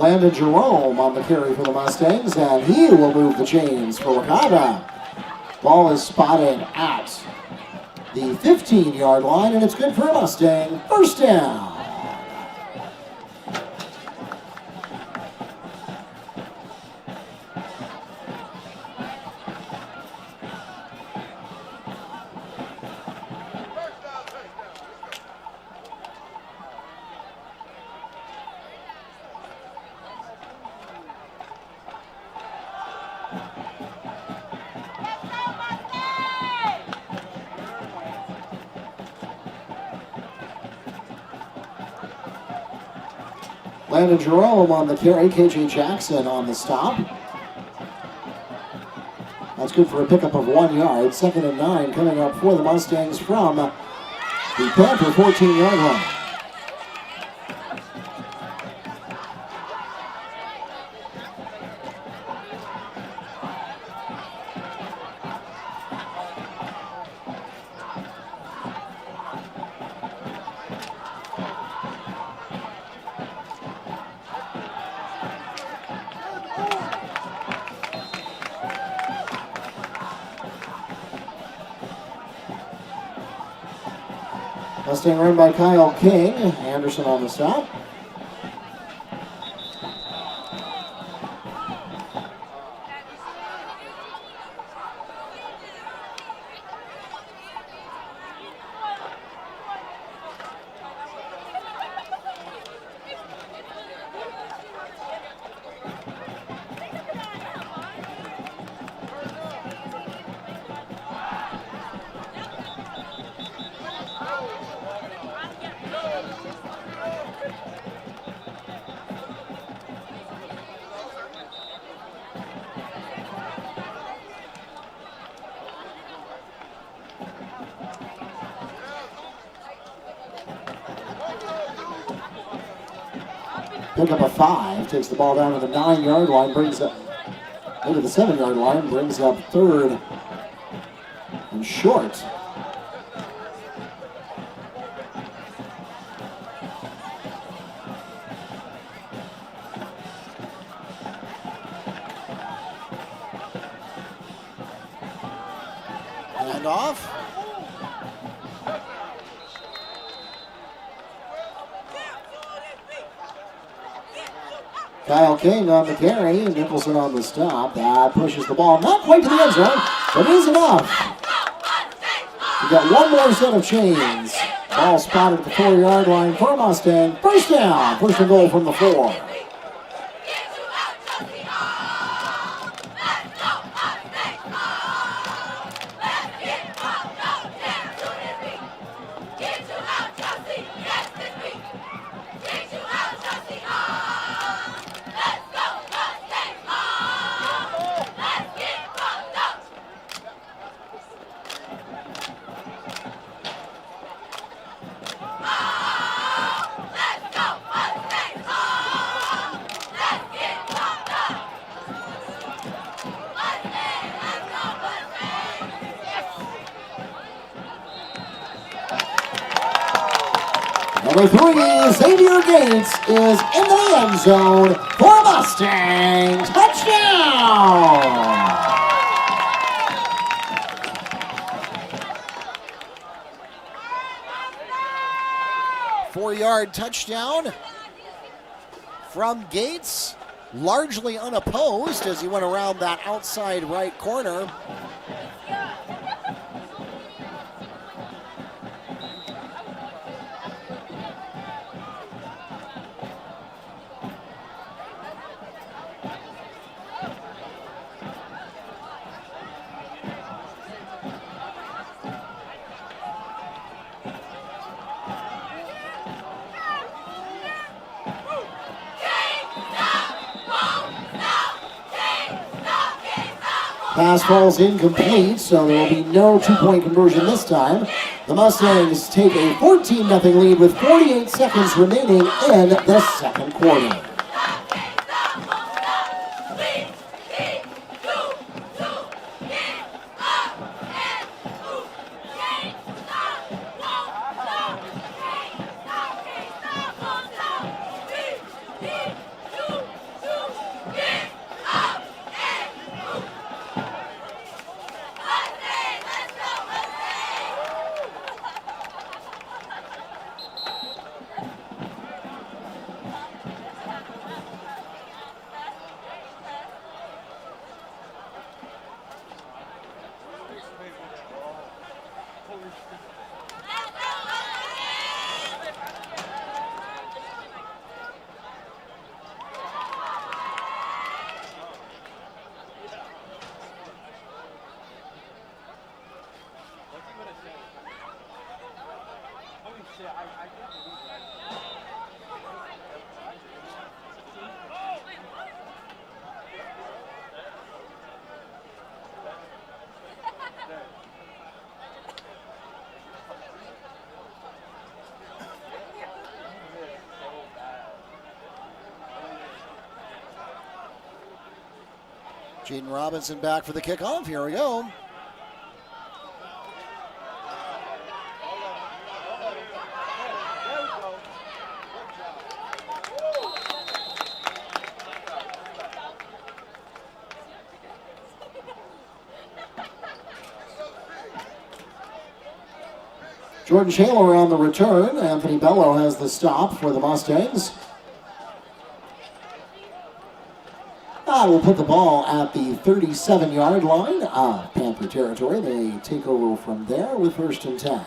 Landon Jerome on the carry for the Mustangs, and he will move the chains for Wakiva. Ball is spotted at the 15-yard line, and it's good for a Mustang. First down. Landon Jerome on the carry, KJ Jackson on the stop. That's good for a pickup of 1 yard. 2nd and 9 coming up for the Mustangs from the Panther 14-yard line. Mustang run by Kyle King. Anderson on the stop. Pick up a 5, takes the ball down to the 9-yard line, brings up into the 7-yard line, brings up 3rd and short. And off. Kyle King on the carry, and Nicholson on the stop. That pushes the ball not quite to the end zone, but it is enough. We got one more set of chains. Ball spotted at the 4-yard line for Mustang. First down, first and goal from the 4. Number 3, Xavier Gates is in the end zone for a Mustang touchdown! 4-yard touchdown from Gates, largely unopposed as he went around that outside right corner. Pass falls incomplete, so there will be no two-point conversion this time. The Mustangs take a 14-0 lead with 48 seconds remaining in the second quarter. Jaden Robinson back for the kickoff. Here we go. Jordan Shaler on the return. Anthony Bello has the stop for the Mustangs. We'll put the ball at the 37-yard line of Panther territory. They take over from there with 1st and 10.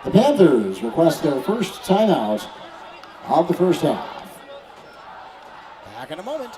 The Panthers request their first timeout of the first half. Back in a moment.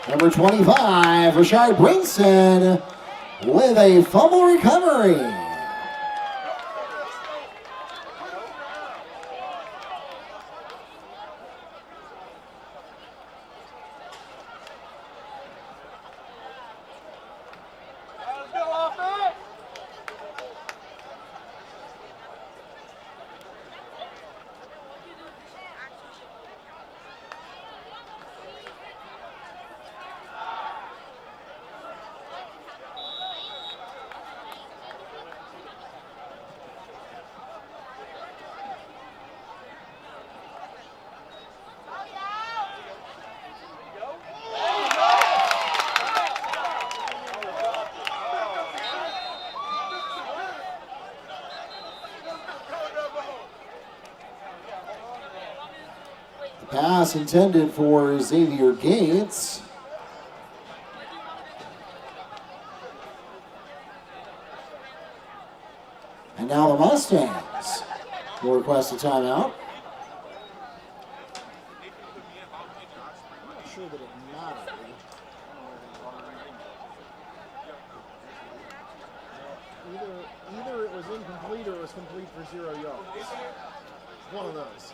Number 25, Rashard Brinson with a fumble recovery. Pass intended for Xavier Gates. And now the Mustangs will request a timeout. I'm not sure that it mattered. Either it was incomplete or it was complete for 0 yards. One of those.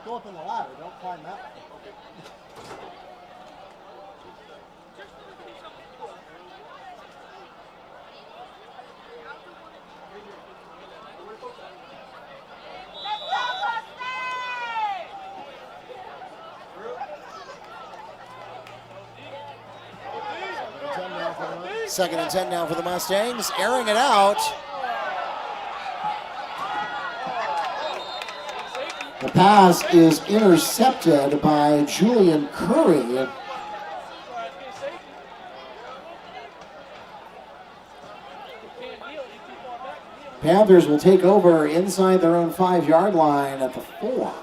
Go up on the ladder, don't climb that way. Second and 10 now for the Mustangs, airing it out. The pass is intercepted by Julian Curry. Panthers will take over inside their own 5-yard line at the 4.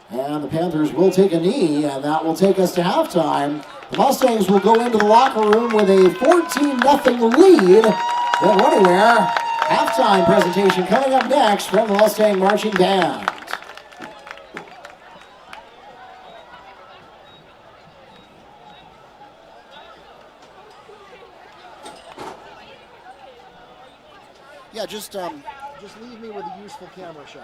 And the Panthers will take a knee, and that will take us to halftime. The Mustangs will go into the locker room with a 14-0 lead. Don't go anywhere. Halftime presentation coming up next from the Mustang Marching Band. Yeah, just leave me with a useful camera shot.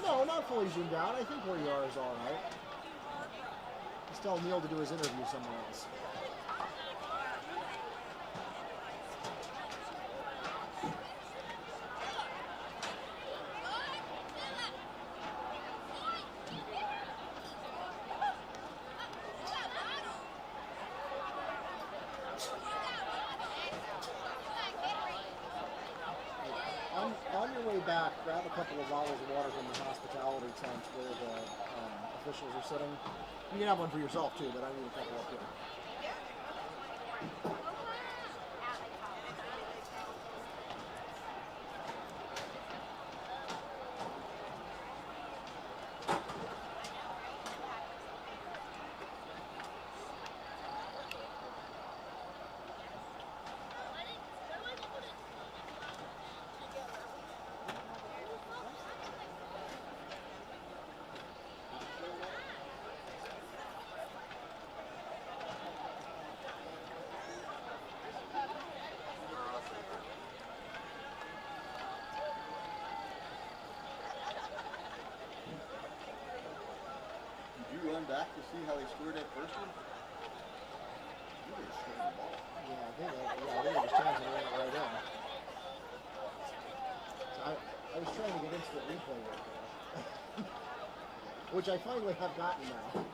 No, not fully zoomed out. I think where you are is all right. Just tell Neil to do his interview somewhere else. On your way back, grab a couple of bottles of water from the hospitality tent where the officials are sitting. You can have one for yourself too, but I need a couple up here. Run back to see how they scored that first one? Yeah, I think it was times and ran it right in. So I was trying to get instant replay right there. Which I finally have gotten now.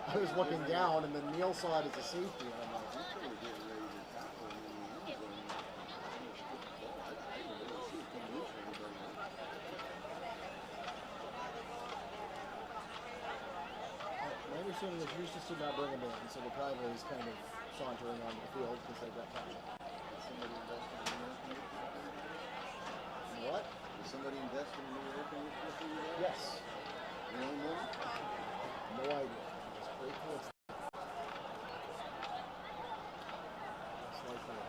I was looking down and then Neil saw it as a safety and I'm like, my understanding is Eustis did not bring him in, so the probably is kind of sauntering onto the field because they've got time. What? Did somebody invest in the air conditioner? Yes. You don't know? No idea. Just grateful it's like that.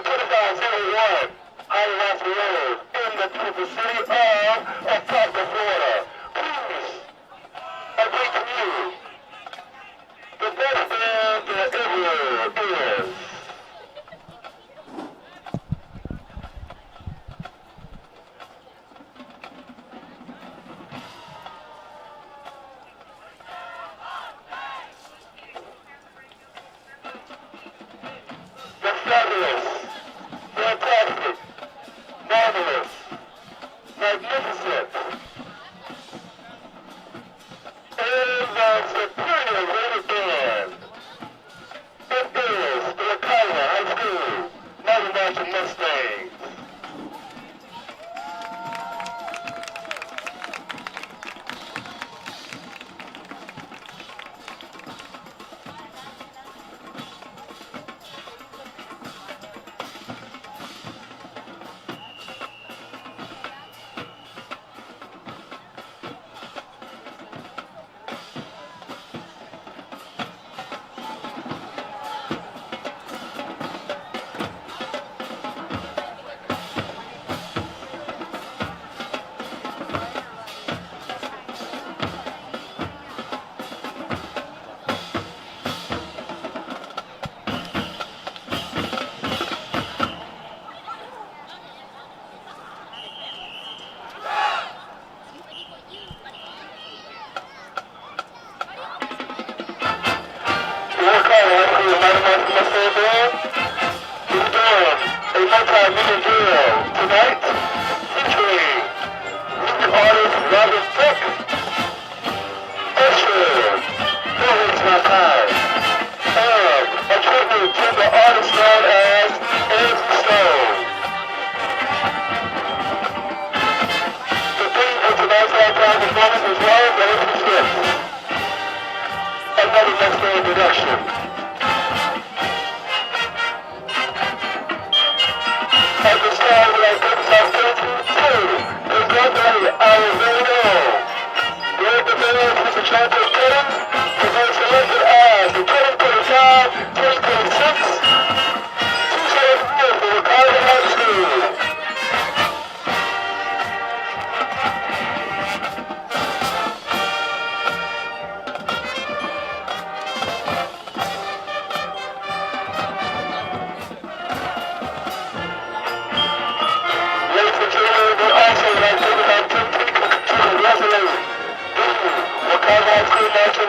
2501, Highway Road, in the beautiful city of Tampa, Florida. Please, I bring to you the best band that ever is. The fabulous, fantastic, marvelous, magnificent, and the superior rated band. It is the Wakiva High School Mountain Marching Mustangs.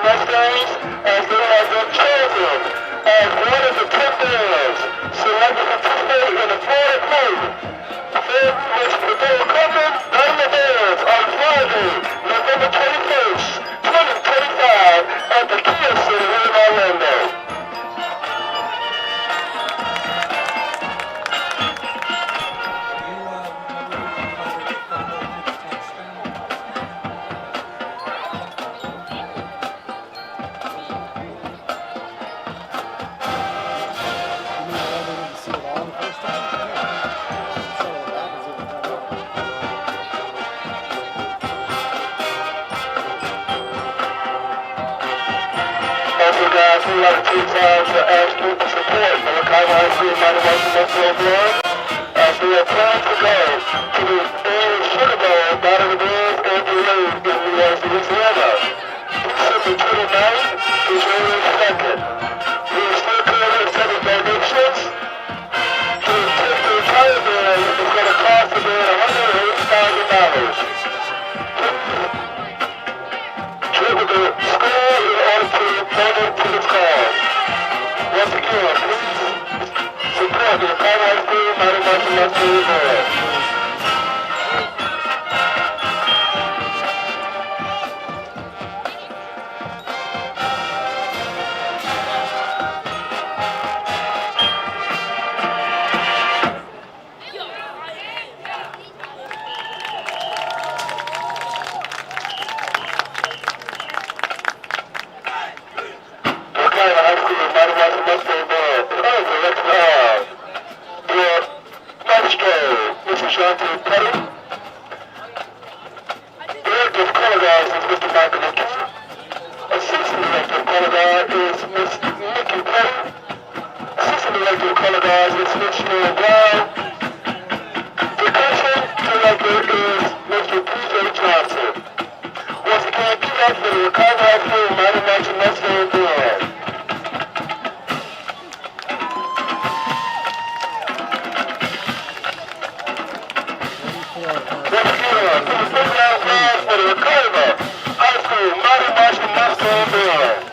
Mustangs, as they have been chosen as one of the 10 bands selected to participate in the Florida Plate. Then, which will coming down the bands on Friday, November 21st, 2025, at the Kia Center in Orlando. Guys, we'd like to take time to ask you to support the Wakiva High School Mountain Marching Mustangs Florida as we are planning to go to the annual Sugar Bowl Battle of the Bulls and the Rays in New York, Louisiana. December 29th to January 2nd. We are still currently accepting donations. To take the entire band is going to cost the band $180,000. Trip with the school in order to donate to this cause. Once again, please support the Wakiva High School Mountain Marching Mustangs Florida. Assistant Director of Color Guard is Miss Nikki Petty. Assistant Director of color guards is Mitchell Brown. Percussion director is Mr. P.J. Johnson. Once again, give up for the Wakiva High School Mighty Marching Mustang Band. Once again, for the first round class for the Wakiva High School Mighty Marching Mustang Band.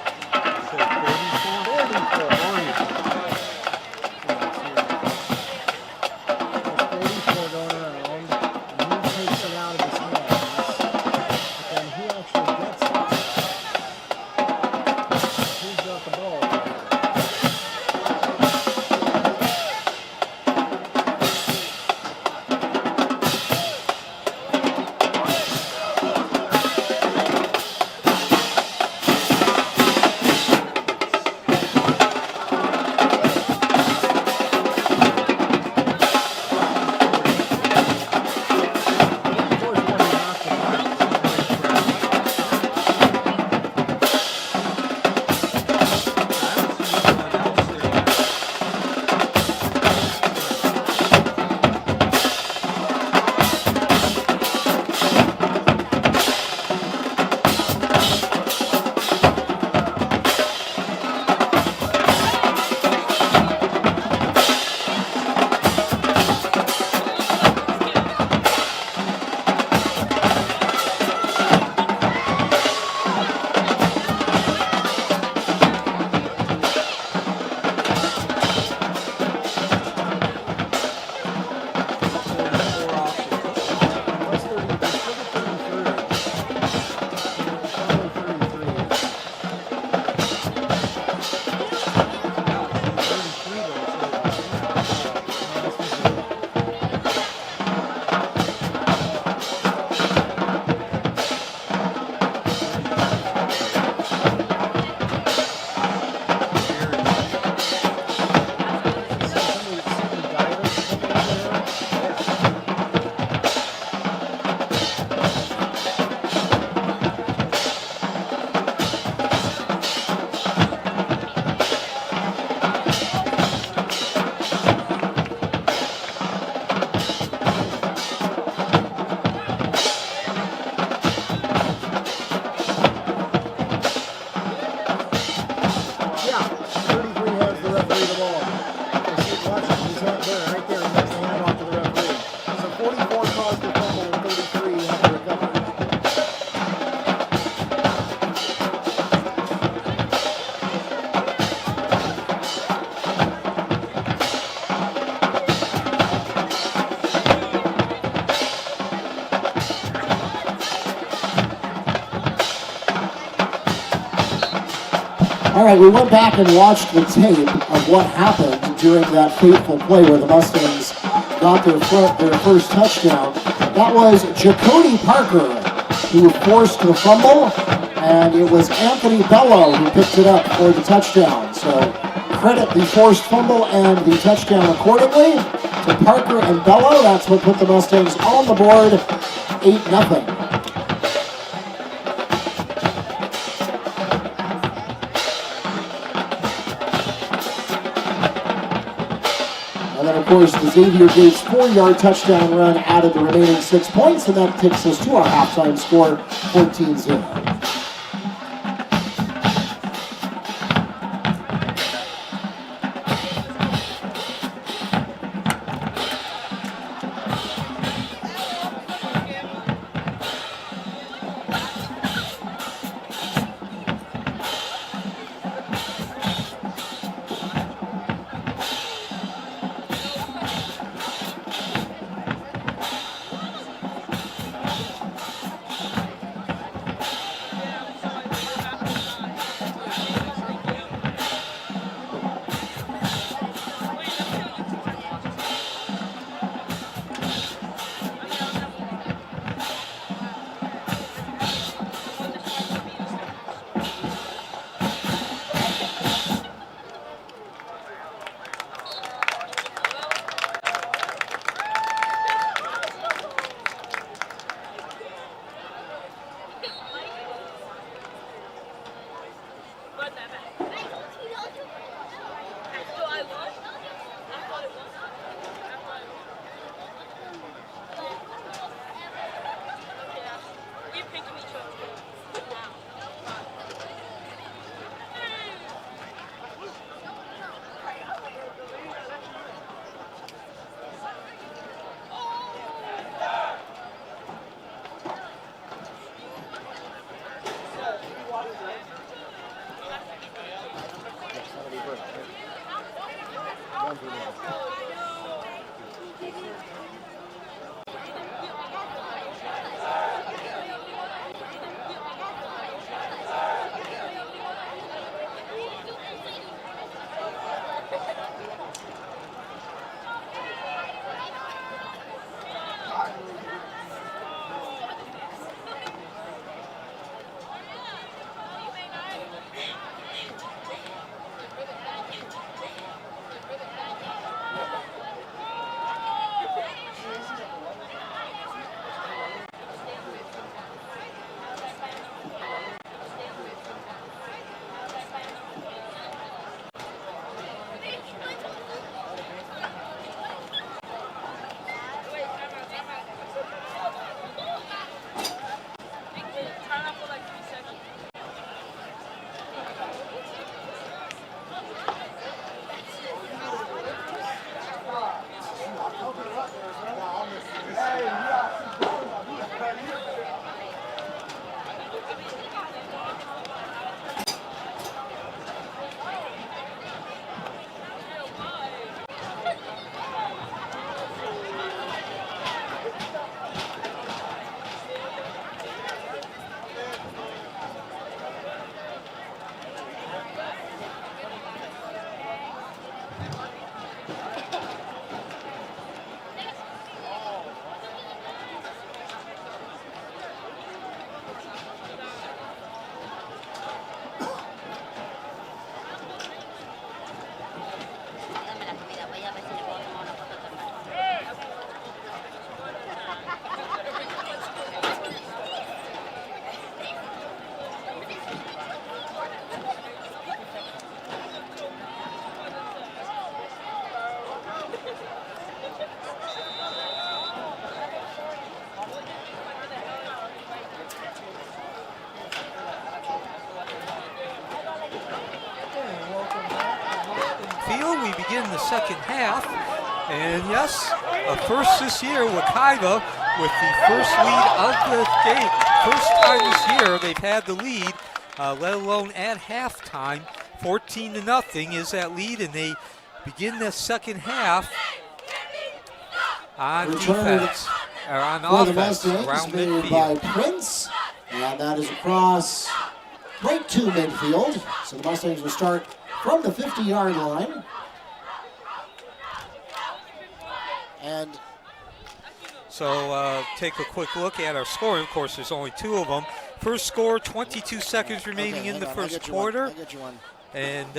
All right, we went back and watched the tape of what happened during that fateful play where the Mustangs got their first touchdown. That was Jacody Parker who forced the fumble, and it was Anthony Bello who picked it up for the touchdown. So credit the forced fumble and the touchdown accordingly to Parker and Bello. That's what put the Mustangs on the board, 8-0. Of course, the Xavier Gates 4-yard touchdown run added the remaining 6 points, and that takes us to our halftime score, 14-0. the second half. And yes, a first this year, Wakiva with the first lead of the game. First time this year they've had the lead, let alone at halftime. 14-0 is that lead, and they begin the second half on defense, or on offense, around midfield. By Prince, and that is across right to midfield. So the Mustangs will start from the 50-yard line. And so take a quick look at our scoring. Of course, there's only two of them. First score, 22 seconds remaining in the first quarter. And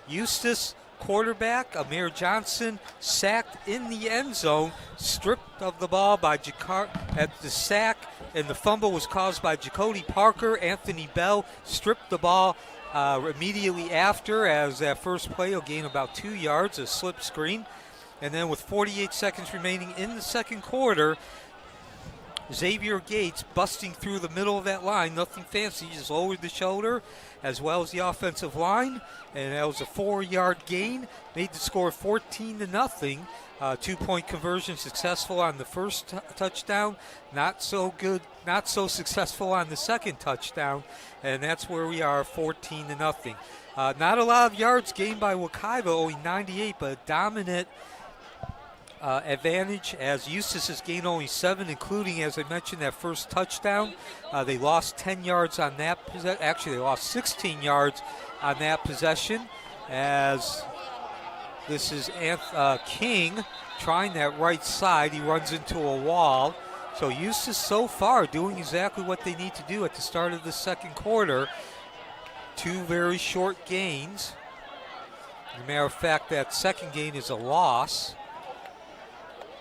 Eustis, quarterback, Amir Johnson, sacked in the end zone, stripped of the ball by at the sack, and the fumble was caused by Jacody Parker. Anthony Bell stripped the ball immediately after, as that first play will gain about 2 yards, a slip screen. And then with 48 seconds remaining in the second quarter, Xavier Gates busting through the middle of that line, nothing fancy, just lowered the shoulder as well as the offensive line, and that was a 4-yard gain, made the score 14-0. 2-point conversion successful on the first touchdown, not so successful on the second touchdown, and that's where we are, 14-0. Not a lot of yards gained by Wakiva, only 98, but dominant advantage, as Eustis has gained only 7, including, as I mentioned, that first touchdown. They lost 10 yards on that actually, they lost 16 yards on that possession, as this is King trying that right side. He runs into a wall. So Eustis so far doing exactly what they need to do at the start of the second quarter. 2 very short gains. As a matter of fact, that second gain is a loss.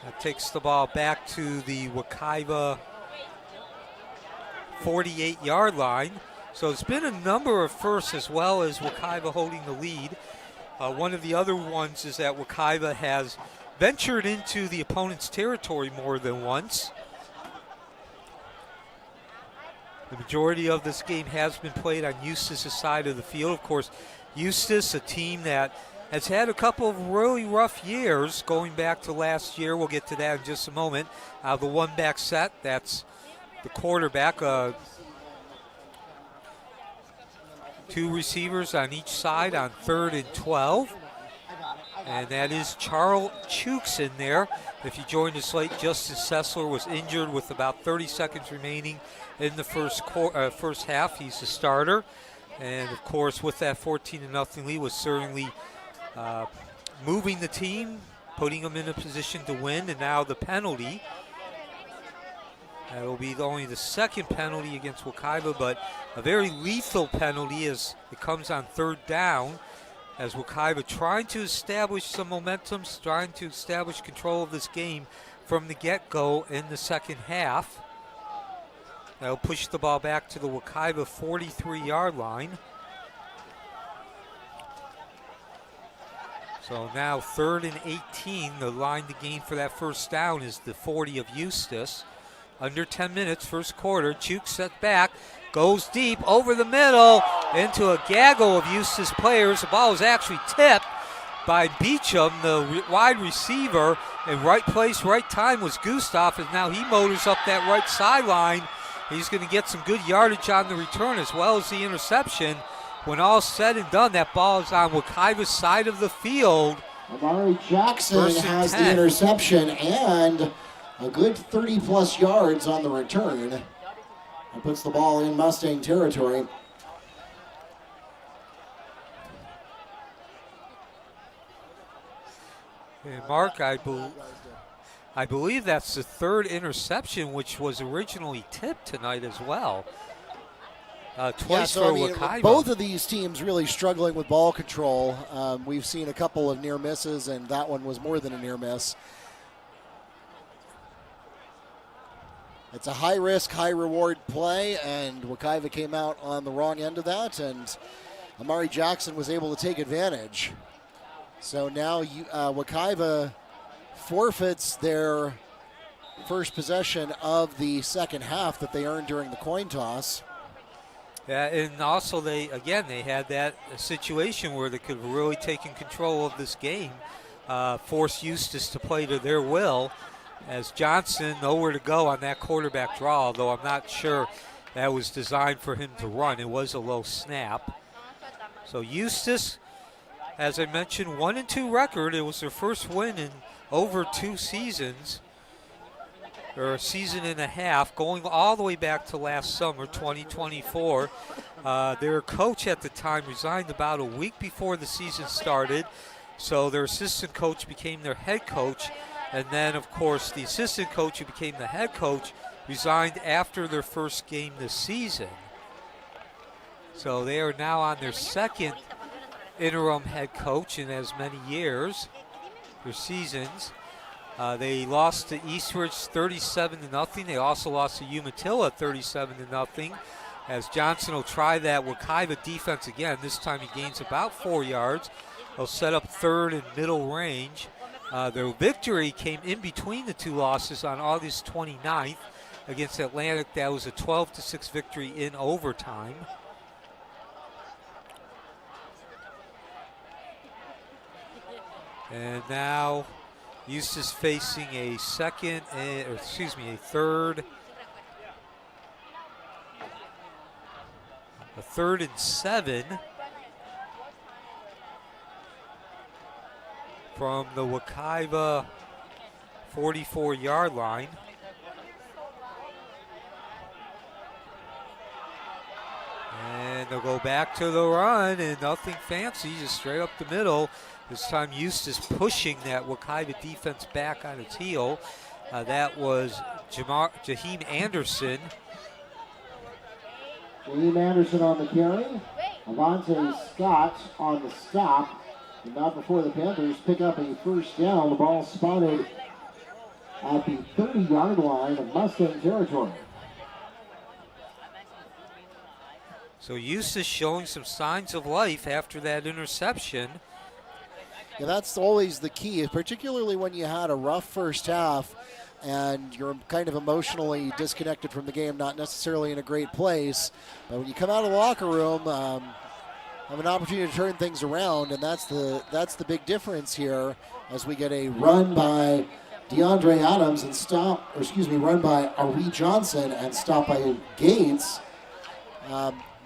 That takes the ball back to the Wakiva 48-yard line. So it's been a number of firsts, as well as Wakiva holding the lead. One of the other ones is that Wakiva has ventured into the opponent's territory more than once. The majority of this game has been played on Eustis' side of the field. Of course, Eustis, a team that has had a couple of really rough years going back to last year. We'll get to that in just a moment. The one-back set, that's the quarterback. 2 receivers on each side on 3rd and 12. And that is Charles Chooks in there. If you joined us late, Justin Sessler was injured with about 30 seconds remaining in the first half. He's the starter. And, of course, with that 14-0 lead, was certainly moving the team, putting them in a position to win. And now the penalty. That will be only the second penalty against Wakiva, but a very lethal penalty as it comes on 3rd down, as Wakiva trying to establish some momentum, trying to establish control of this game from the get-go in the second half. That'll push the ball back to the Wakiva 43-yard line. So now 3rd and 18. The line to gain for that first down is the 40 of Eustis. Under 10 minutes, first quarter. Chooks set back, goes deep over the middle into a gaggle of Eustis players. The ball was actually tipped by Beecham, the wide receiver. In right place, right time was Gustav, and now he motors up that right sideline. He's going to get some good yardage on the return as well as the interception. When all's said and done, that ball is on Wakiva's side of the field. Amari Jackson has the interception and a good 30-plus yards on the return. That puts the ball in Mustang territory. And Mark, I believe that's the 3rd interception, which was originally tipped tonight as well. Twice for Wakiva. Both of these teams really struggling with ball control. We've seen a couple of near misses, and that one was more than a near miss. It's a high-risk, high-reward play, and Wakiva came out on the wrong end of that, and Amari Jackson was able to take advantage. So now Wakiva forfeits their first possession of the second half that they earned during the coin toss. Yeah, and also they had that situation where they could have really taken control of this game force Eustis to play to their will, as Johnson nowhere to go on that quarterback draw, although I'm not sure that was designed for him to run. It was a low snap. So Eustis, as I mentioned, 1-2 record. It was their first win in over 2 seasons, or a season and a half, going all the way back to last summer, 2024. Their coach at the time resigned about a week before the season started, so their assistant coach became their head coach, and then, of course, the assistant coach who became the head coach resigned after their first game this season. So they are now on their second interim head coach in as many years, or seasons. They lost to Eastridge 37-0. They also lost to Umatilla 37-0. As Johnson will try that Wakiva defense again. This time he gains about 4 yards. They'll set up third and middle range. Their victory came in between the 2 losses on August 29th against Atlantic. That was a 12-6 victory in overtime. And now Eustis facing a third and 7 from the Wakiva 44-yard line. And they'll go back to the run, and nothing fancy, just straight up the middle. This time Eustis pushing that Wakiva defense back on its heel. That was Jaheim Anderson. Jaheim Anderson on the carry. Avante Scott on the stop. And not before the Panthers pick up a first down. The ball spotted at the 30-yard line of Mustang territory. So Eustis showing some signs of life after that interception. Yeah, that's always the key, particularly when you had a rough first half and you're kind of emotionally disconnected from the game, not necessarily in a great place. But when you come out of the locker room, have an opportunity to turn things around, and that's the big difference here as we get a run by DeAndre Adams and run by Ari Johnson and stop by Gates.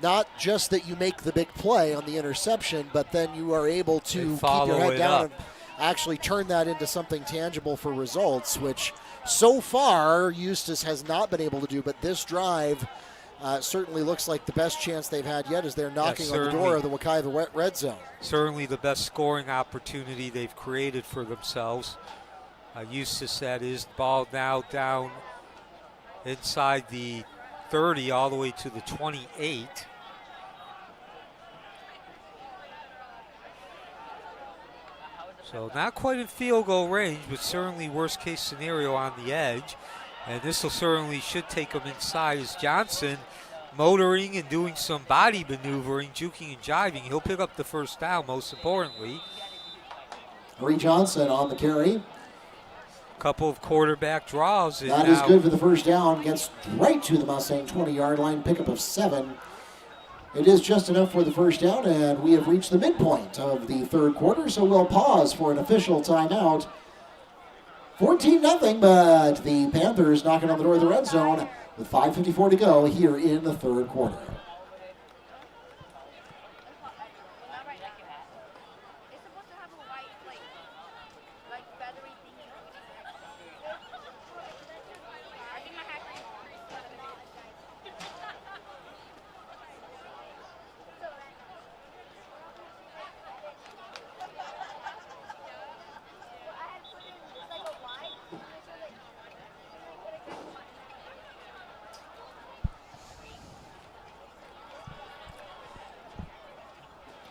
Not just that you make the big play on the interception, but then you are able to keep your head down and actually turn that into something tangible for results, which so far Eustis has not been able to do. But this drive certainly looks like the best chance they've had yet as they're knocking on the door of the Wakiva red zone. Certainly the best scoring opportunity they've created for themselves. Eustis, that is, ball now down inside the 30 all the way to the 28. So not quite in field goal range, but certainly worst case scenario on the edge. And this should take them inside as Johnson motoring and doing some body maneuvering, juking and jiving. He'll pick up the first down, most importantly. Ari Johnson on the carry. Couple of quarterback draws. That is good for the first down. Gets right to the Mustang 20-yard line, pickup of 7. It is just enough for the first down, and we have reached the midpoint of the third quarter, so we'll pause for an official timeout. 14-0, but the Panthers knocking on the door of the red zone with 5:54 to go here in the third quarter.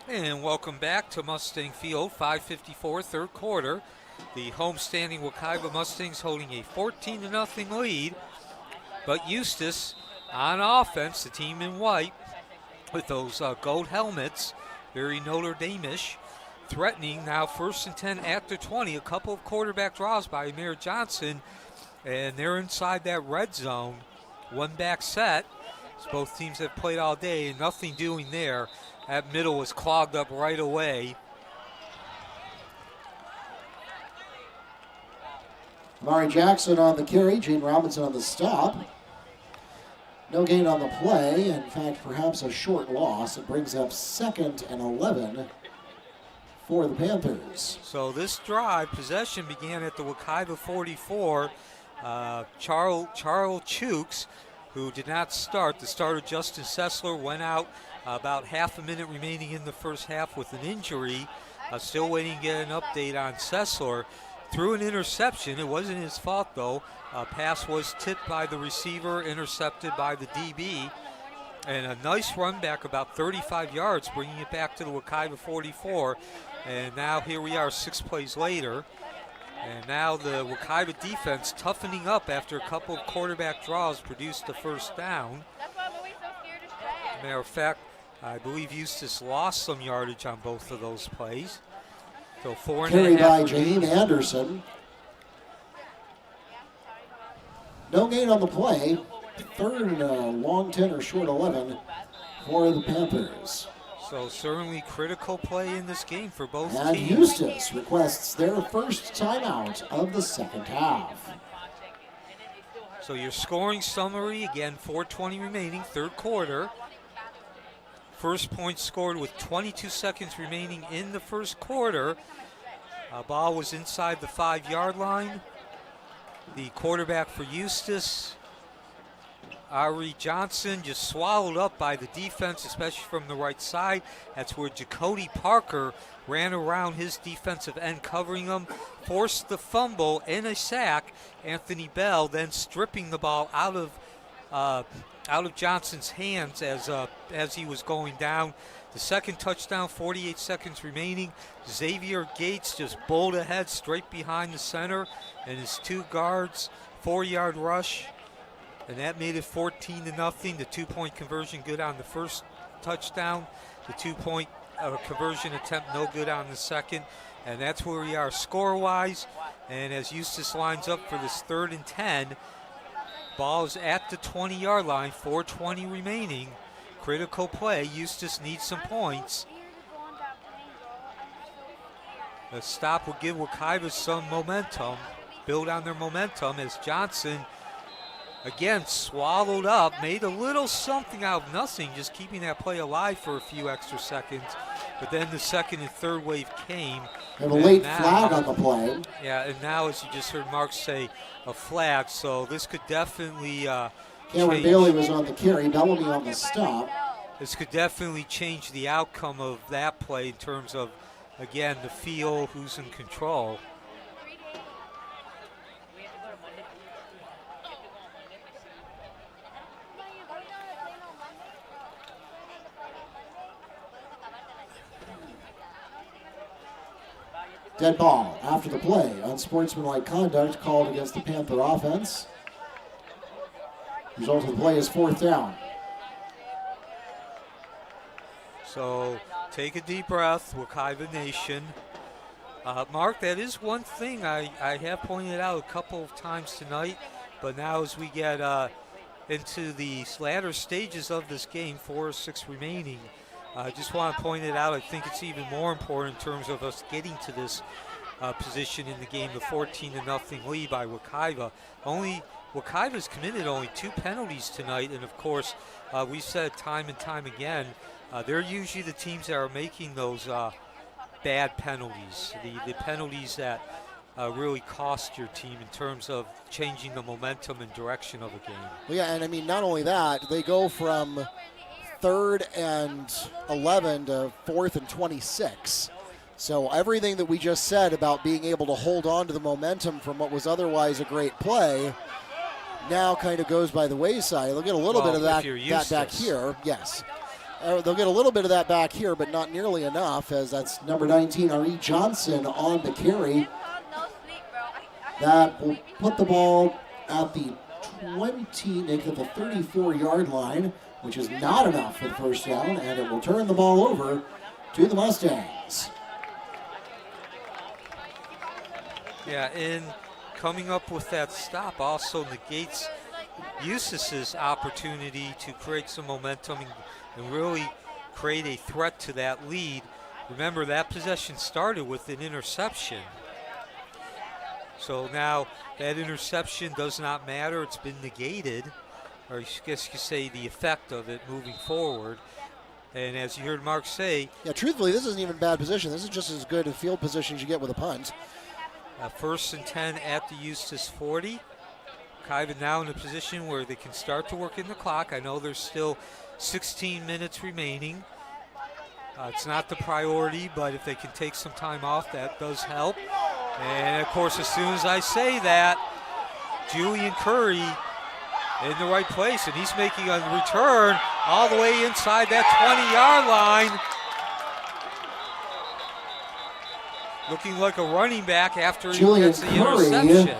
And welcome back to Mustang Field, 5:54, third quarter. The homestanding Wakiva Mustangs holding a 14-0 lead. But Eustis on offense, the team in white, with those gold helmets, very Notre Dame-ish, threatening now 1st and 10 at the 20. A couple of quarterback draws by Amir Johnson, and they're inside that red zone. One back set. So both teams have played all day, and nothing doing there. That middle was clogged up right away. Amari Jackson on the carry, Gene Robinson on the stop. No gain on the play. In fact, perhaps a short loss. It brings up 2nd and 11 for the Panthers. So this drive, possession began at the Wakiva 44. Charles Chooks, who did not start, the starter Justin Sessler went out about half a minute remaining in the first half with an injury. Still waiting to get an update on Sessler. Threw an interception. It wasn't his fault, though. Pass was tipped by the receiver, intercepted by the DB. And a nice run back about 35 yards, bringing it back to the Wakiva 44. And now here we are 6 plays later. And now the Wakiva defense toughening up after a couple of quarterback draws produced the first down. Matter of fact, I believe Eustis lost some yardage on both of those plays. So 4.5 Carried by Jaheim Anderson. No gain on the play. 3rd and long 10 or short 11 for the Panthers. So certainly critical play in this game for both And teams. Eustis requests their first timeout of the second half. So your scoring summary, again, 4:20 remaining, 3rd quarter. First point scored with 22 seconds remaining in the 1st quarter. Ball was inside the 5-yard line. The quarterback for Eustis, Ari Johnson, just swallowed up by the defense, especially from the right side. That's where Jacody Parker ran around his defensive end, covering him, forced the fumble and a sack. Anthony Bell then stripping the ball out of Johnson's hands as he was going down. The 2nd touchdown, 48 seconds remaining. Xavier Gates just bowled ahead straight behind the center, and his 2 guards, 4-yard rush. And that made it 14-0. The 2-point conversion good on the first touchdown. The 2-point conversion attempt no good on the second. And that's where we are score-wise. And as Eustis lines up for this 3rd and 10, ball is at the 20-yard line, 4:20 remaining. Critical play. Eustis needs some points. The stop will give Wakiva some momentum, build on their momentum as Johnson again swallowed up, made a little something out of nothing, just keeping that play alive for a few extra seconds. But then the 2nd and 3rd wave came. And a late flag on the play. Yeah, and now, as you just heard Mark say, a flag. So this could definitely Cameron Bailey was on the carry, Bellamy on the stop. This could definitely change the outcome of that play in terms of, again, the feel, who's in control. Dead ball after the play. Unsportsmanlike conduct called against the Panther offense. Result of the play is 4th down. So take a deep breath, Wakiva Nation. Mark, that is one thing I have pointed out a couple of times tonight, but now as we get into the latter stages of this game, 4 or 6 remaining, I just want to point it out. I think it's even more important in terms of us getting to this position in the game, the 14-0 lead by Wakiva. Wakiva's committed only 2 penalties tonight, and of course, we've said time and time again, they're usually the teams that are making those bad penalties, the penalties that really cost your team in terms of changing the momentum and direction of a game. Well, yeah, and I mean, not only that, they go from 3rd and 11 to 4th and 26. So everything that we just said about being able to hold on to the momentum from what was otherwise a great play now kind of goes by the wayside. They'll get a little bit of that back here. Yes. They'll get a little bit of that back here, but not nearly enough, as that's Number 19, Ari Johnson on the carry. That will put the ball at the 34-yard line, which is not enough for the first down, and it will turn the ball over to the Mustangs. Yeah, and coming up with that stop also negates Eustis's opportunity to create some momentum and really create a threat to that lead. Remember, that possession started with an interception. So now that interception does not matter. It's been negated, or I guess you could say the effect of it moving forward. And as you heard Mark say, Yeah, truthfully, this isn't even bad position. This is just as good a field position as you get with a punt. 1st and 10 at the Eustis 40. Wakiva now in a position where they can start to work in the clock. I know there's still 16 minutes remaining. It's not the priority, but if they can take some time off, that does help. And of course, as soon as I say that, Julian Curry in the right place, and he's making a return all the way inside that 20-yard line. Looking like a running back after he Julian gets the Curry interception.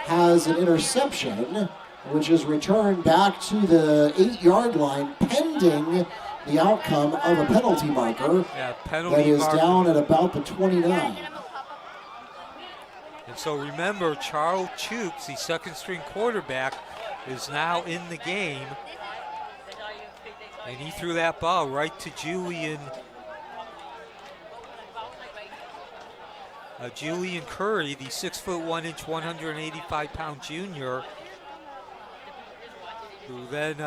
has an interception, which is returned back to the 8-yard line, pending the outcome of a penalty marker. Yeah, penalty that is marker. down at about the 29. And so remember, Charles Chooks, the second-string quarterback, is now in the game. And he threw that ball right to Julian Curry, the 6'1", 185-pound junior, who then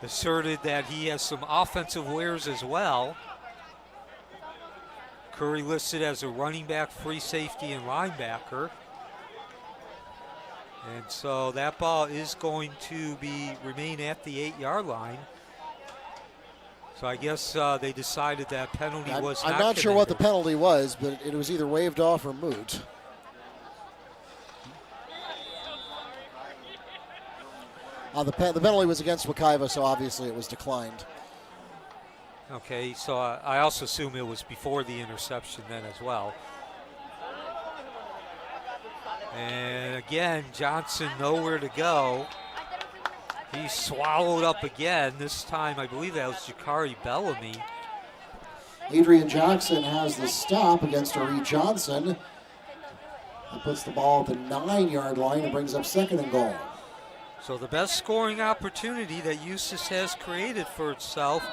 asserted that he has some offensive wares as well. Curry listed as a running back, free safety, and linebacker. And so that ball is going to remain at the 8-yard line. So I guess they decided that penalty was not I'm not sure what the committed. penalty was, but it was either waved off or moot. The penalty was against Wakiva, so obviously it was declined. Okay, so I also assume it was before the interception then as well. And again, Johnson nowhere to go. He's swallowed up again. This time, I believe that was Jakari Bellamy. Adrian Jackson has the stop against Ari Johnson. He puts the ball at the 9-yard line and brings up 2nd and goal. So the best scoring opportunity that Eustis has created for itself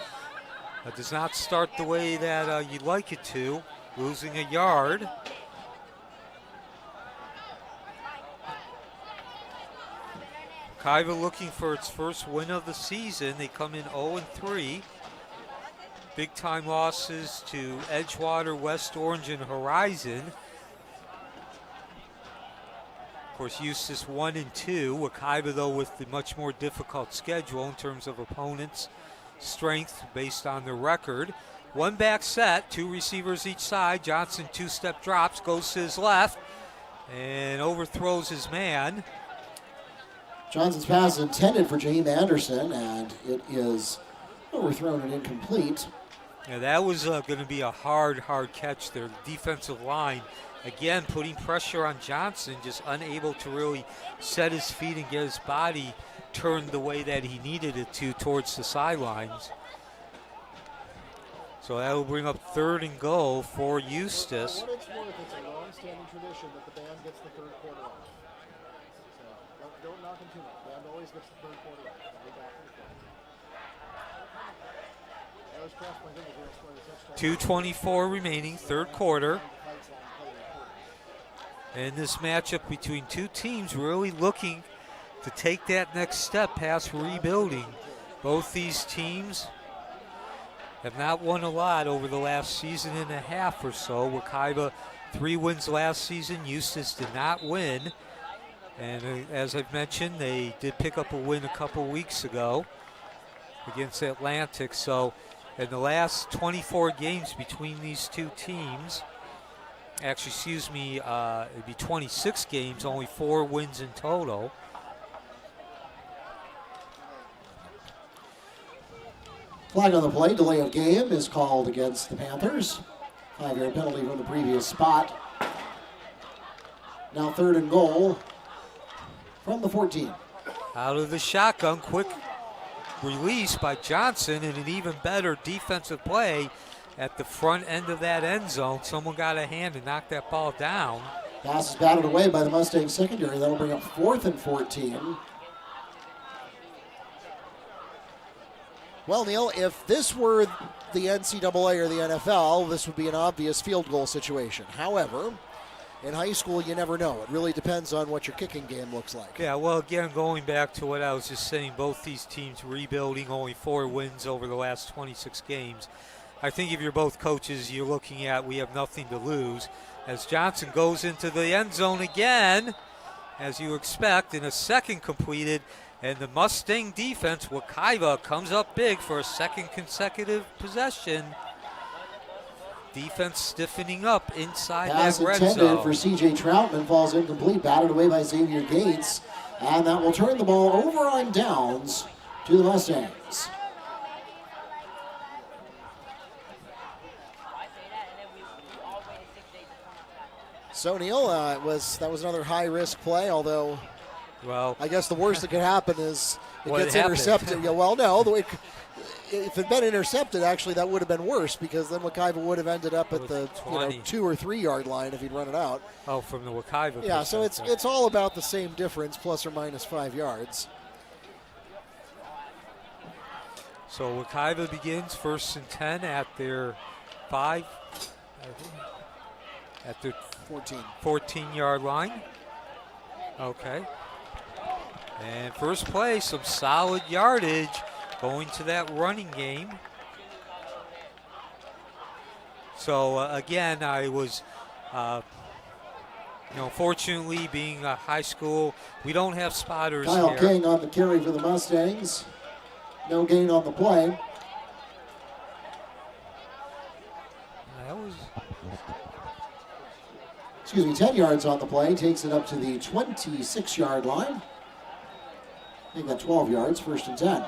does not start the way that you'd like it to, losing a yard. Wakiva looking for its first win of the season. They come in 0-3. Big time losses to Edgewater, West Orange, and Horizon. Of course, Eustis 1-2. Wakiva, though, with the much more difficult schedule in terms of opponents' strength based on their record. One back set, 2 receivers each side. Johnson 2-step drops, goes to his left, and overthrows his man. Johnson's pass is intended for Jaheim Anderson, and it is overthrown and incomplete. Yeah, that was going to be a hard catch there. The defensive line, again, putting pressure on Johnson, just unable to really set his feet and get his body turned the way that he needed it to towards the sidelines. So that will bring up 3rd and goal for Eustis. For what it's worth, it's a long-standing tradition that the band gets the 3rd quarter off. So don't knock him too much. The band always gets the 3rd quarter off. Way back in the 2:24 remaining, 3rd quarter. And this matchup between two teams really looking to take that next step past rebuilding. Both these teams have not won a lot over the last season and a half or so. Wakiva 3 wins last season. Eustis did not win. And as I've mentioned, they did pick up a win a couple weeks ago against Atlantic. So in the last 24 games between these two teams, actually, excuse me, it'd be 26 games, only 4 wins in total. Flag on the play, delay of game is called against the Panthers. 5-yard penalty from the previous spot. Now 3rd and goal from the 14. Out of the shotgun, quick release by Johnson, and an even better defensive play at the front end of that end zone. Someone got a hand and knocked that ball down. Pass is batted away by the Mustangs secondary. That'll bring up 4th and 14. Well, Neil, if this were the NCAA or the NFL, this would be an obvious field goal situation. However, in high school, you never know. It really depends on what your kicking game looks like. Yeah, well, again, going back to what I was just saying, both these teams rebuilding, only 4 wins over the last 26 games. I think if you're both coaches, you're looking at we have nothing to lose. As Johnson goes into the end zone again, as you expect, in a second completed, and the Mustang defense, Wakiva, comes up big for a second consecutive possession. Defense stiffening up inside Pass that red intended zone. for C.J. Troutman, falls incomplete, batted away by Xavier Gates, and that will turn the ball over on downs to the Mustangs. So Neil, that was another high-risk play, although Well, I guess the worst that could happen is it What gets happened? intercepted. Yeah, well, no, if it had been intercepted, actually, that would have been worse because then Wakiva would have ended up at the 20. 2 or 3 yard line if he'd run it out. oh, from the Wakiva. Yeah, so perspective. it's all about the same difference, plus or minus 5 yards. So Wakiva begins 1st and 10 at their 5, at their 14-yard line. Okay. And first play, some solid yardage going to that running game. So again, I was, fortunately being a high school, we don't have spotters Kyle here. King on the carry for the Mustangs. No gain on the play. That was 10 yards on the play, takes it up to the 26-yard line. I think that 12 yards, 1st and 10.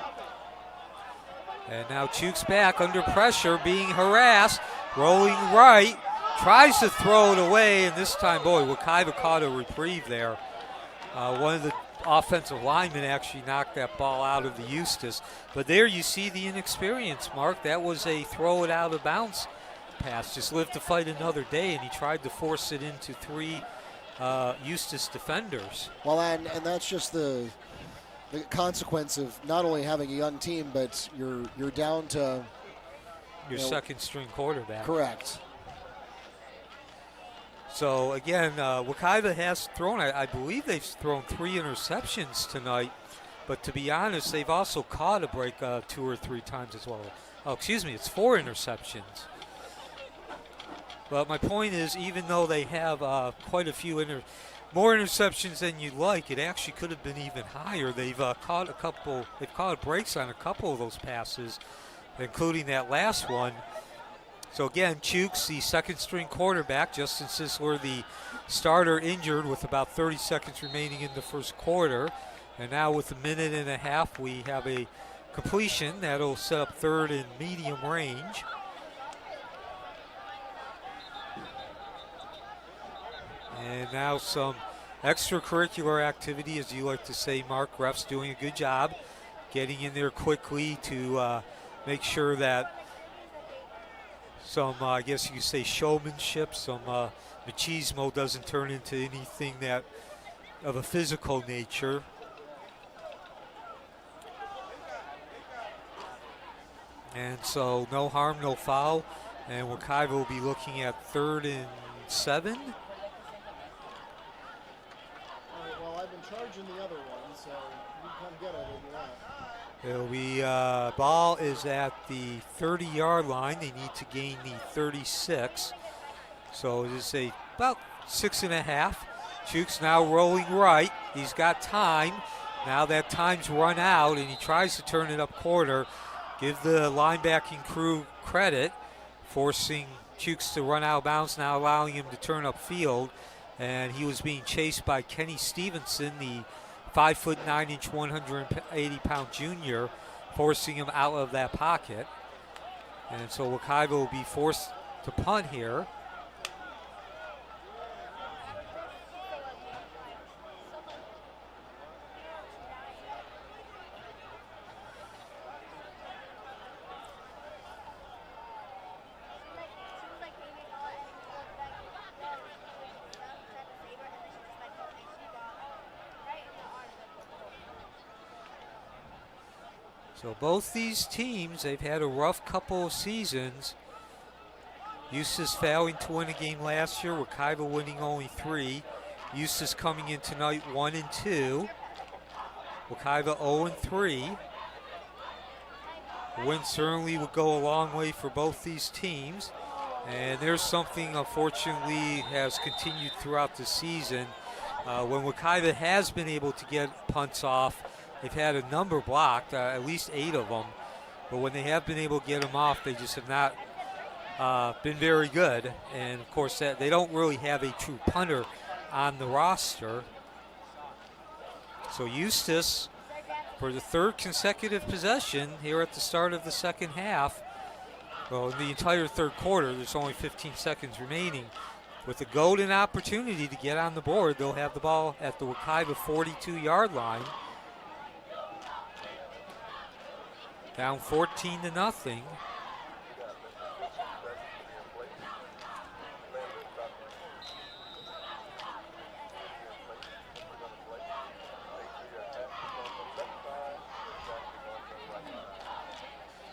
And now Chuk's back under pressure, being harassed, rolling right, tries to throw it away, and this time, boy, Wakiva caught a reprieve there. One of the offensive linemen actually knocked that ball out of the Eustis. But there you see the inexperience, Mark. That was a throw it out of bounds pass. Just live to fight another day, and he tried to force it into 3 Eustis defenders. Well, and that's just the consequence of not only having a young team, but you're down to Your second string quarterback. correct. So again, Wakiva has thrown, I believe they've thrown 3 interceptions tonight, but to be honest, they've also caught a break 2 or 3 times as well. Oh, excuse me, it's 4 interceptions. But my point is, even though they have quite a few more interceptions than you'd like, it actually could have been even higher. They've caught breaks on a couple of those passes, including that last one. So again, Chukes, the second string quarterback, Justin Sisler, the starter, injured with about 30 seconds remaining in the first quarter. And now with a minute and a half, we have a completion that'll set up 3rd and medium range. And now some extracurricular activity, as you like to say, Mark. Ref's doing a good job getting in there quickly to make sure that some, I guess you could say, showmanship, some machismo doesn't turn into anything that of a physical nature. And so no harm, no foul. And Wakiva will be looking at 3rd and 7. Well, I've been charging the other one, so you can come get it if you want. It'll be, ball is at the 30-yard line. They need to gain the 36. So it is about 6.5. Chuk's now rolling right. He's got time. Now that time's run out, and he tries to turn it up quarter. Give the linebacking crew credit, forcing Chukes to run out of bounds, now allowing him to turn up field. And he was being chased by Kenny Stevenson, the 5'9", 180-pound junior, forcing him out of that pocket. And so Wakiva will be forced to punt here. So both these teams, they've had a rough couple of seasons. Eustis failing to win a game last year, Wekiva winning only 3. Eustis coming in tonight 1-2. Wekiva 0-3. A win certainly would go a long way for both these teams. And there's something, unfortunately, has continued throughout the season. When Wekiva has been able to get punts off, they've had a number blocked, at least 8 of them. But when they have been able to get them off, they just have not been very good. And, of course, they don't really have a true punter on the roster. So Eustis, for the 3rd consecutive possession here at the start of the second half, well, in the entire 3rd quarter, there's only 15 seconds remaining. With a golden opportunity to get on the board, they'll have the ball at the Wekiva 42-yard line. Down 14-0.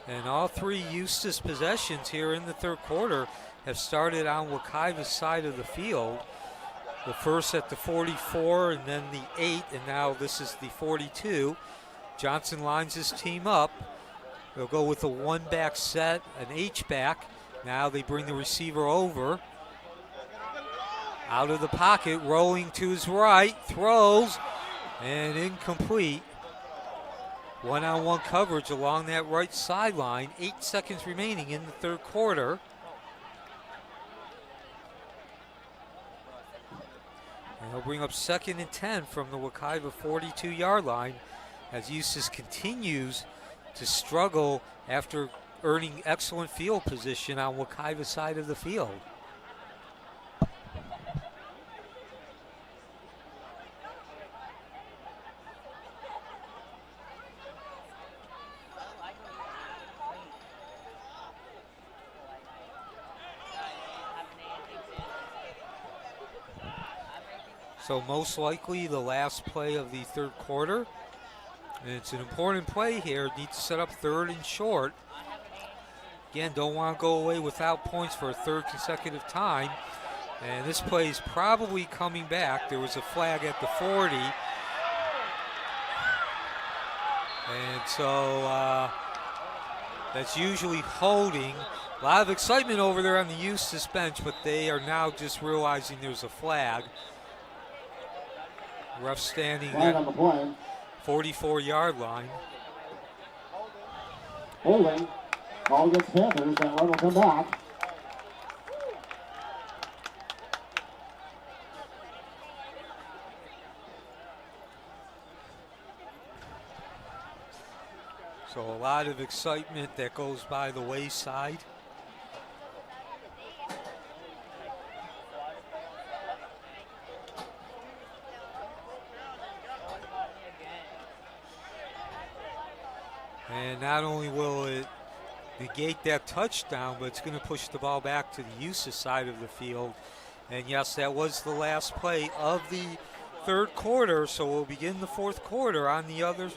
And all 3 Eustis possessions here in the 3rd quarter have started on Wekiva's side of the field. The first at the 44 and then the 8, and now this is the 42. Johnson lines his team up. They'll go with a 1-back set, an H-back. Now they bring the receiver over. Out of the pocket, rolling to his right, throws, and incomplete. One-on-one coverage along that right sideline. 8 seconds remaining in the 3rd quarter. And he'll bring up 2nd and 10 from the Wekiva 42-yard line as Eustis continues to struggle after earning excellent field position on Wekiva's side of the field. So most likely the last play of the 3rd quarter. And it's an important play here. Need to set up 3rd and short. Again, don't want to go away without points for a 3rd consecutive time. And this play is probably coming back. There was a flag at the 40. And so that's usually holding. A lot of excitement over there on the Eustis bench, but they are now just realizing there's a flag. Ref standing Flag on the play. 44-yard line. Holding. Ball against Panthers. That run will come back. So a lot of excitement that goes by the wayside. And not only will it negate that touchdown, but it's going to push the ball back to the Eustis side of the field. And yes, that was the last play of the 3rd quarter, so we'll begin the 4th quarter on the other.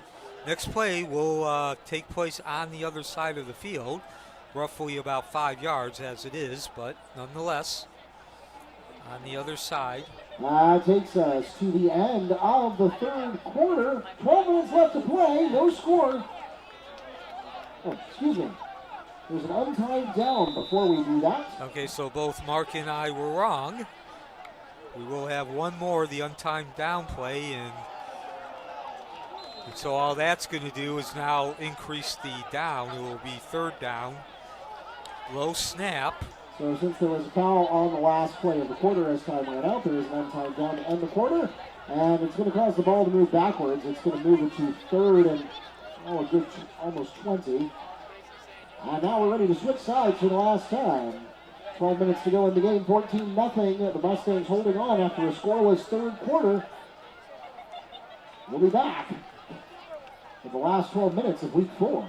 Next play will take place on the other side of the field, roughly about 5 yards as it is, but nonetheless, on the other side. Takes us to the end of the 3rd quarter. 12 minutes left to play, no score. Oh, excuse me. There's an untimed down before we do that. Okay, so both Mark and I were wrong. We will have one more, the untimed down play, and so all that's going to do is now increase the down. It will be 3rd down. Low snap. So since there was a foul on the last play of the quarter as time ran out, there is an untimed down to end the quarter, and it's going to cause the ball to move backwards. It's going to move it to 3rd and a good almost 20. And now we're ready to switch sides for the last time. 12 minutes to go in the game, 14-0. The Mustangs holding on after a scoreless 3rd quarter. We'll be back for the last 12 minutes of week 4.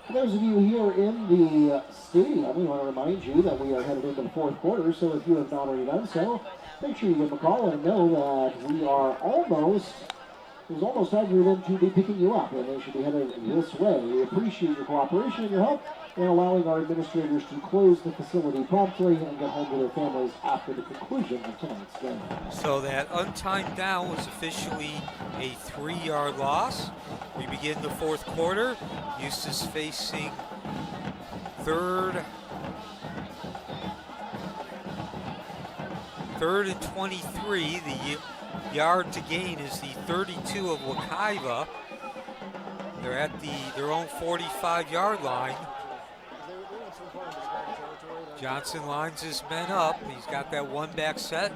For those of you here in the stadium, we want to remind you that we are headed into the 4th quarter, so if you have not already done so, make sure you give them a call and know that we are almost, there's almost time for them to be picking you up, and they should be headed this way. We appreciate your cooperation and your help in allowing our administrators to close the facility promptly and get home to their families after the conclusion of tonight's game. So that untimed down was officially a 3-yard loss. We begin the fourth quarter. Eustis facing third and 23. The yard to gain is the 32 of Wakiva. They're at their own 45-yard line. Johnson lines his men up. He's got that one-back set.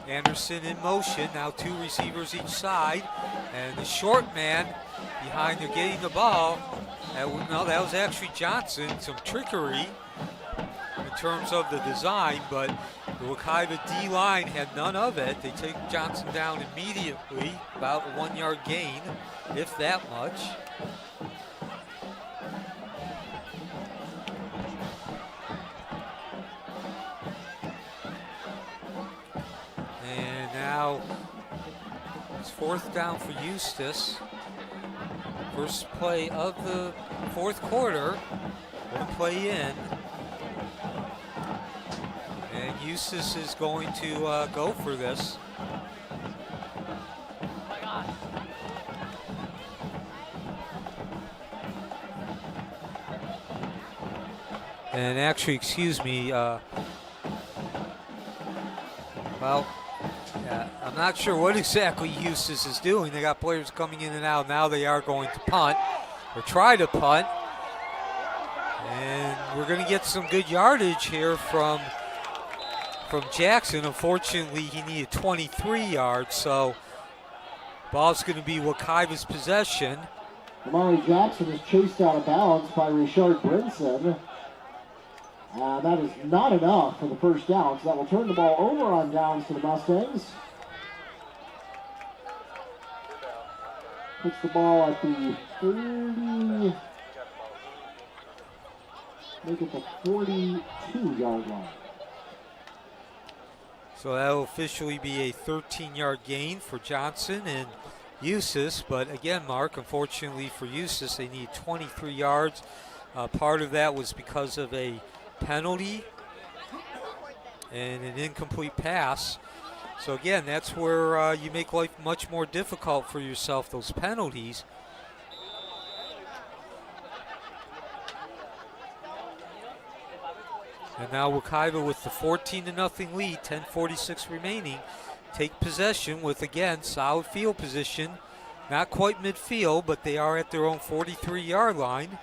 Anderson in motion. Now 2 receivers each side. And the short man behind, they're getting the ball. That was actually Johnson. Some trickery in terms of the design, but the Wakiva D-line had none of it. They take Johnson down immediately, about a 1-yard gain, if that much. And now it's 4th down for Eustis. First play of the fourth quarter. One play in. And Eustis is going to go for this. And actually, excuse me, I'm not sure what exactly Eustis is doing. They got players coming in and out. Now they are going to punt, or try to punt. And we're going to get some good yardage here from Jackson. Unfortunately, he needed 23 yards, so ball's going to be Wakiva's possession. Amari Jackson is chased out of bounds by Richard Brinson. That is not enough for the first down, so that will turn the ball over on downs to the Mustangs. Puts the ball at the 30, make it the 42-yard line. So that will officially be a 13-yard gain for Johnson and Eustis. But again, Mark, unfortunately for Eustis, they need 23 yards. Part of that was because of a penalty and an incomplete pass. So again, that's where you make life much more difficult for yourself, those penalties. And now Wakiva with the 14-0 lead, 10:46 remaining, take possession with, again, solid field position. Not quite midfield, but they are at their own 43-yard line.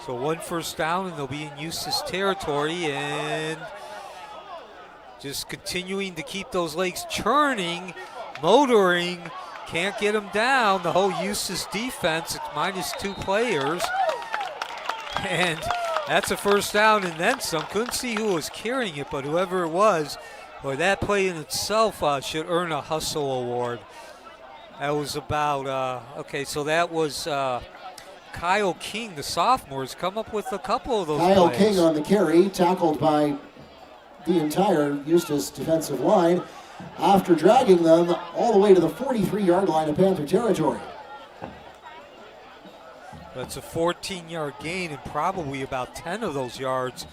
So 1 first down, and they'll be in Eustis territory, and just continuing to keep those legs churning, motoring, can't get them down. The whole Eustis defense, it's -2 players. And that's a first down and then some. Couldn't see who was carrying it, but whoever it was, boy, that play in itself should earn a hustle award. That was about, so that was Kyle King, the sophomore, has come up with a couple of those Kyle plays. King on the carry, tackled by the entire Eustis defensive line after dragging them all the way to the 43-yard line of Panther territory. That's a 14-yard gain, and probably about 10 of those yards,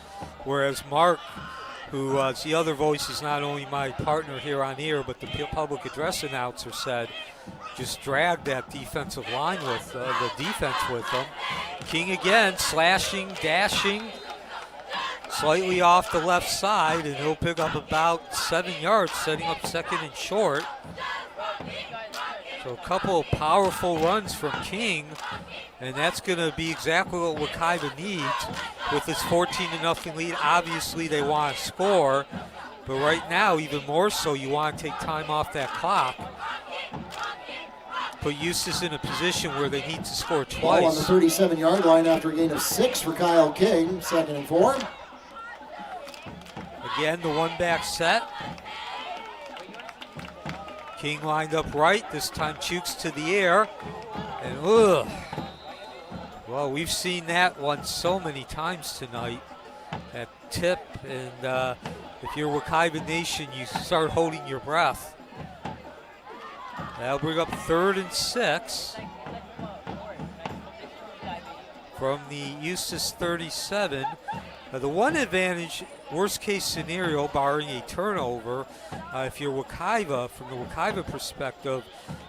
whereas Mark, who is the other voice, is not only my partner here on air, but the public address announcer, said just dragged that defensive line with the defense with them. King again, slashing, dashing, slightly off the left side, and he'll pick up about 7 yards, setting up second and short. So a couple of powerful runs from King, and that's going to be exactly what Wakiva needs with this 14-0 lead. Obviously, they want to score, but right now, even more so, you want to take time off that clock. Put Eustis in a position where they need to score twice. Ball on the 37-yard line after a gain of 6 for Kyle King, 2nd and 4. Again, the one-back set. King lined up right, this time Chooks to the air, and well, we've seen that one so many times tonight, that tip, and if you're Wakiva Nation, you start holding your breath. That'll bring up 3rd and 6 from the Eustis 37. The one advantage, worst case scenario, barring a turnover, if you're Wakiva, from the Wakiva perspective,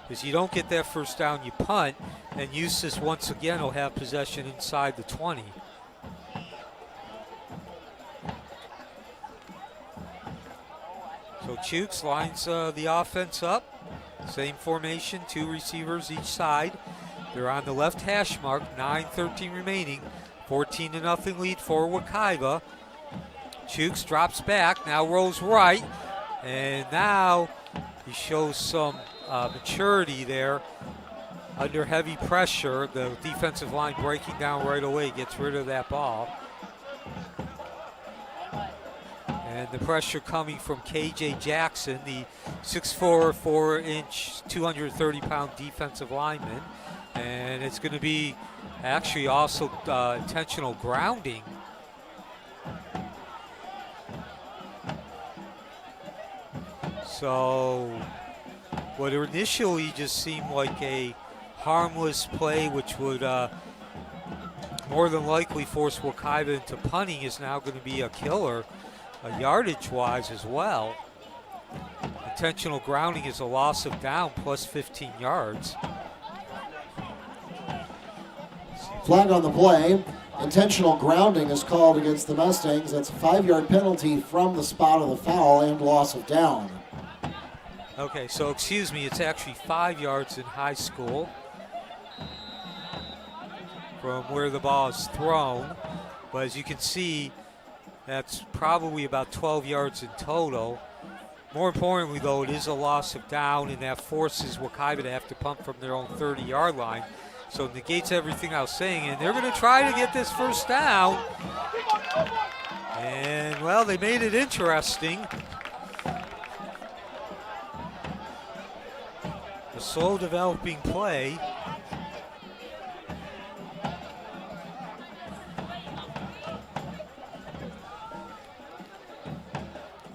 is you don't get that first down, you punt, and Eustis once again will have possession inside the 20. So Chooks lines the offense up. Same formation, 2 receivers each side. They're on the left hash mark, 9:13 remaining. 14-0 lead for Wakiva. Chooks drops back, now rolls right, and now he shows some maturity there under heavy pressure. The defensive line breaking down right away, gets rid of that ball. And the pressure coming from KJ Jackson, the 6'4", 4-inch, 230-pound defensive lineman. And it's going to be actually also intentional grounding. So what initially just seemed like a harmless play, which would more than likely force Wakiva into punting, is now going to be a killer. Yardage-wise as well. Intentional grounding is a loss of down plus 15 yards. Flag on the play. Intentional grounding is called against the Mustangs. That's a 5-yard penalty from the spot of the foul and loss of down. Okay, so excuse me, it's actually 5 yards in high school from where the ball is thrown. But as you can see, that's probably about 12 yards in total. More importantly, though, it is a loss of down, and that forces Wakiva to have to punt from their own 30-yard line. So it negates everything I was saying, and they're going to try to get this first down. And, well, they made it interesting. A slow developing play.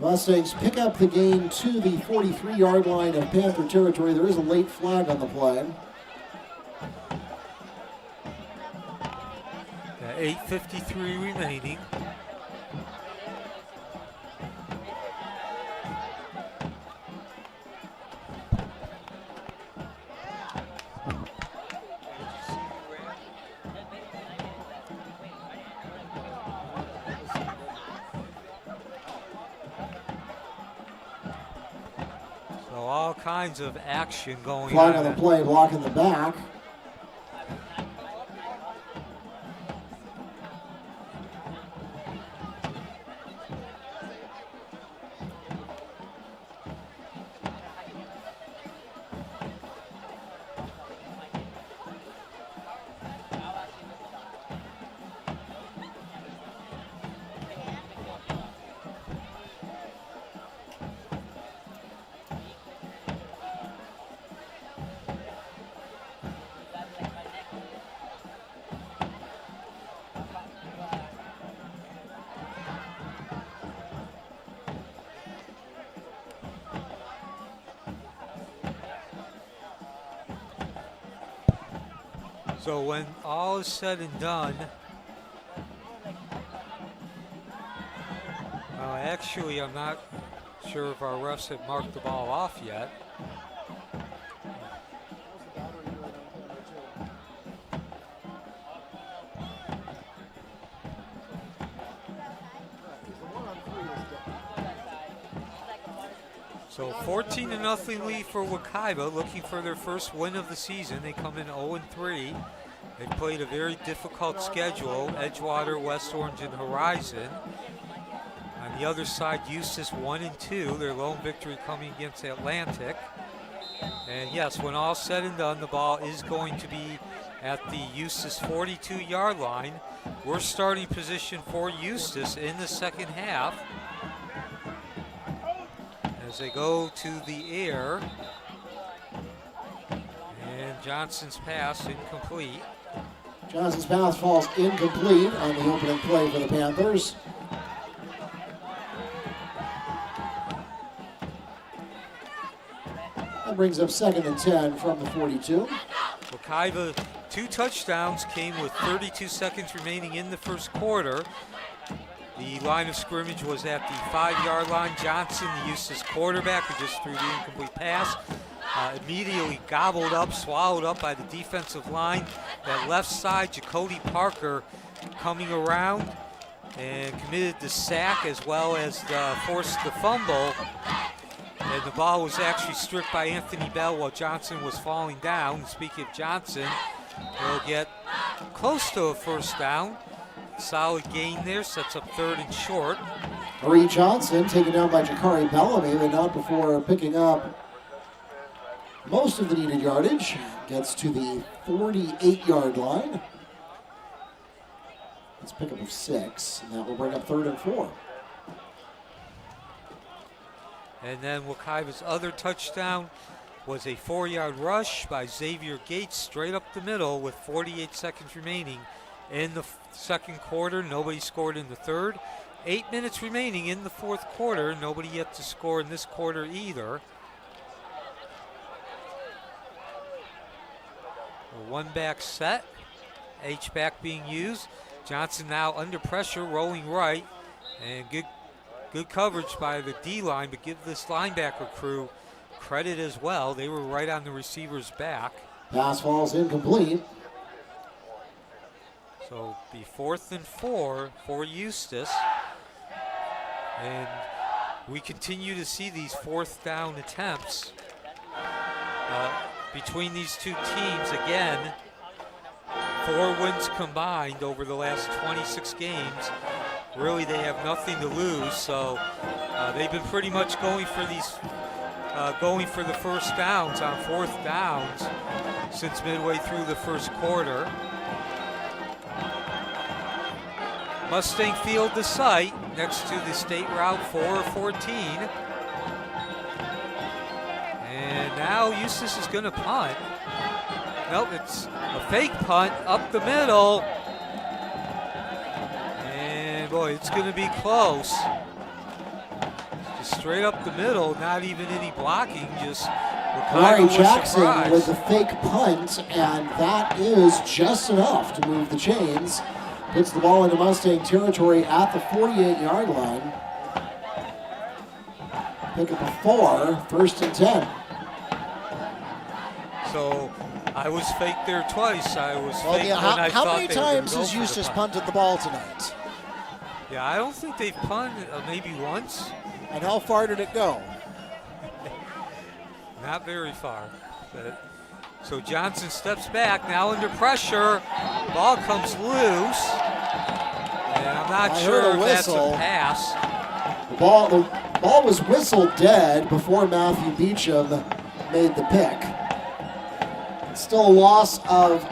Mustangs pick up the gain to the 43-yard line of Panther territory. There is a late flag on the play. 8:53 remaining. So all kinds of action going Flag on. on the play, block in the back. So when all is said and done, actually I'm not sure if our refs have marked the ball off yet. So 14-0 lead for Wakiva, looking for their first win of the season. They come in 0-3. They played a very difficult schedule: Edgewater, West Orange, and Horizon. On the other side, Eustis 1-2. Their lone victory coming against Atlantic. And yes, when all said and done, the ball is going to be at the Eustis 42-yard line. We're starting position for Eustis in the second half. As they go to the air, and Johnson's pass incomplete. Johnson's pass falls incomplete on the opening play for the Panthers. That brings up 2nd and 10 from the 42. Wakiva, 2 touchdowns came with 32 seconds remaining in the first quarter. The line of scrimmage was at the 5-yard line. Johnson, the Eustis quarterback, who just threw the incomplete pass, immediately gobbled up, swallowed up by the defensive line. That left side, Jacody Parker coming around and committed the sack as well as forced the fumble. And the ball was actually stripped by Anthony Bell while Johnson was falling down. And speaking of Johnson, he'll get close to a first down. Solid gain there, sets up 3rd and short. Marie Johnson taken down by Jakari Bellamy, but not before picking up most of the needed yardage. Gets to the 48-yard line. Let's pick up of 6, and that will bring up 3rd and 4. And then Wakiva's other touchdown was a 4-yard rush by Xavier Gates straight up the middle with 48 seconds remaining in the second quarter. Nobody scored in the third. 8 minutes remaining in the fourth quarter. Nobody yet to score in this quarter either. A 1-back set. H-back being used. Johnson now under pressure, rolling right. And good coverage by the D-line, but give this linebacker crew credit as well. They were right on the receiver's back. Pass falls incomplete. So the 4th and 4 for Eustis. And we continue to see these 4th down attempts between these two teams. Again, 4 wins combined over the last 26 games. Really, they have nothing to lose, so they've been pretty much going for the first downs on 4th downs since midway through the first quarter. Mustang Field, the site, next to the State Route 414. And now Eustis is going to punt. Nope, it's a fake punt up the middle. And boy, it's going to be close. Just straight up the middle, not even any blocking, just Larry Jackson with a fake punt, and that is just enough to move the chains. Puts the ball into Mustang territory at the 48-yard line. Pick up a 4, 1st and 10. So I was fake there twice. I was Well, fake yeah, when I how thought many they were gonna times go has for the Eustis punt. punted the ball tonight? Yeah, I don't think they've punted maybe once. And how far did it go? Not very far. But, so Johnson steps back, now under pressure. Ball comes loose. And I'm not sure if that's a pass. The ball was whistled dead before Matthew Beecham made the pick. Still a loss of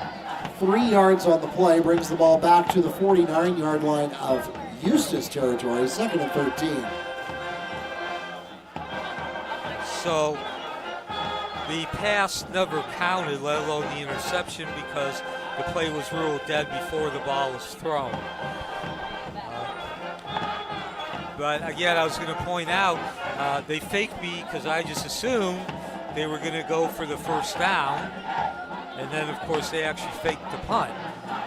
3 yards on the play, brings the ball back to the 49-yard line of Eustis territory, 2nd and 13. So the pass never counted, let alone the interception, because the play was ruled dead before the ball was thrown. But again, I was going to point out, they faked me because I just assumed they were going to go for the first down. And then, of course, they actually faked the punt.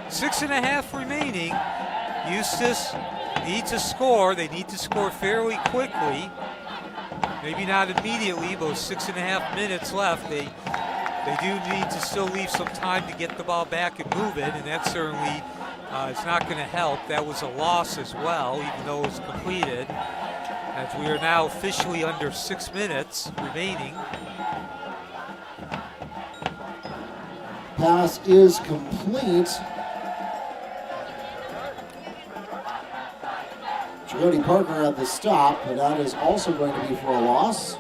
6.5 remaining. Eustis needs a score. They need to score fairly quickly. Maybe not immediately, but with 6.5 minutes left, they do need to still leave some time to get the ball back and move it, and that certainly is not going to help. That was a loss as well, even though it was completed, as we are now officially under 6 minutes remaining. Pass is complete. Jody Parker at the stop, but that is also going to be for a loss.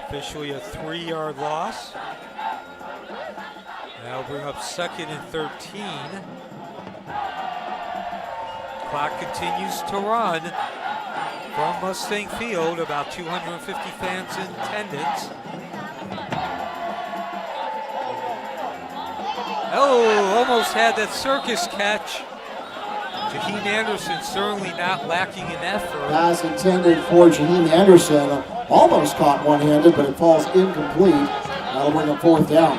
Officially a 3-yard loss. That'll bring up 2nd and 13. Clock continues to run from Mustang Field, about 250 fans in attendance. Oh, almost had that circus catch. Jaheim Anderson certainly not lacking in effort. Pass intended for Jaheim Anderson. Almost caught one-handed, but it falls incomplete. That'll bring up 4th down.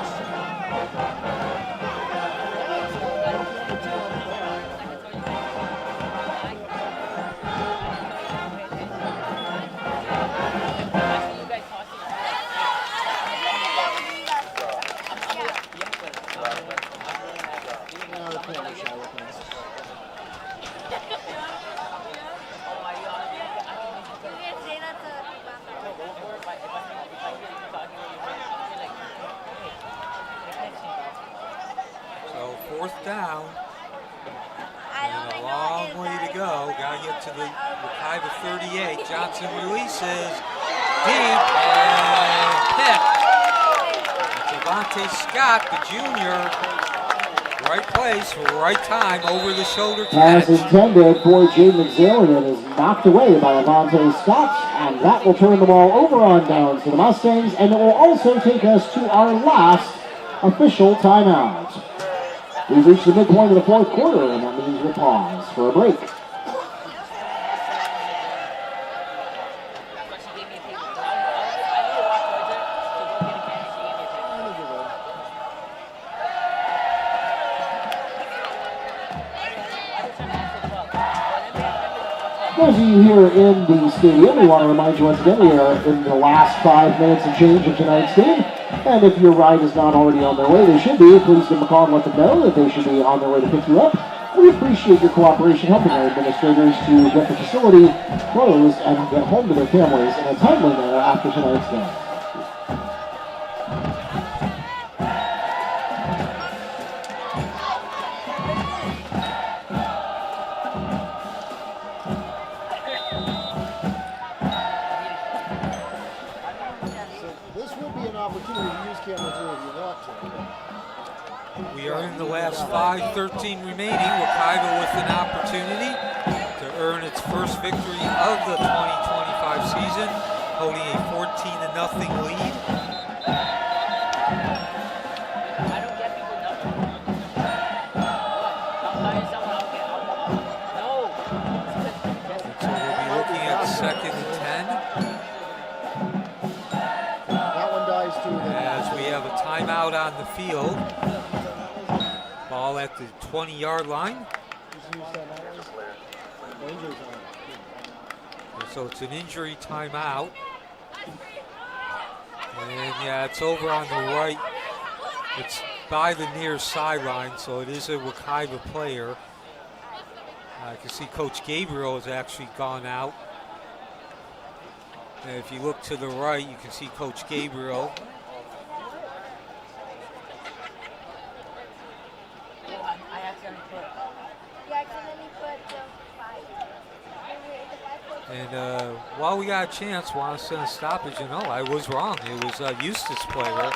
So 4th down. And a long way to go. Got to get to the Wakiva 38. Johnson releases. Deep and picked. Devontae Scott, the junior. Right place, right time, over the shoulder catch. Pass intended for Jaden McZillian is knocked away by Avante Scott, and that will turn the ball over on downs to the Mustangs, and it will also take us to our last official timeout. We've reached the midpoint of the 4th quarter, and that means we'll pause for a break. Those of you here in the stadium, we want to remind you once again we are in the last 5 minutes and change of tonight's game. And if your ride is not already on their way, they should be. Please give them a call and let them know that they should be on their way to pick you up. We appreciate your cooperation helping our administrators to get the facility closed and get home to their families in a timely manner after tonight's game. We are in the last 5:13 remaining. Wakiva with an opportunity to earn its first victory of the 2025 season, holding a 14-0 lead. So we'll be looking at 2nd and 10. That one dies too. As we have a timeout on the field. Ball at the 20-yard line. So it's an injury timeout. And yeah, it's over on the right. It's by the near sideline, so it is a Wakiva player. I can see Coach Gabriel has actually gone out. And if you look to the right, you can see Coach Gabriel. And while we got a chance, want to send a stoppage, you know, I was wrong. It was a Eustis player.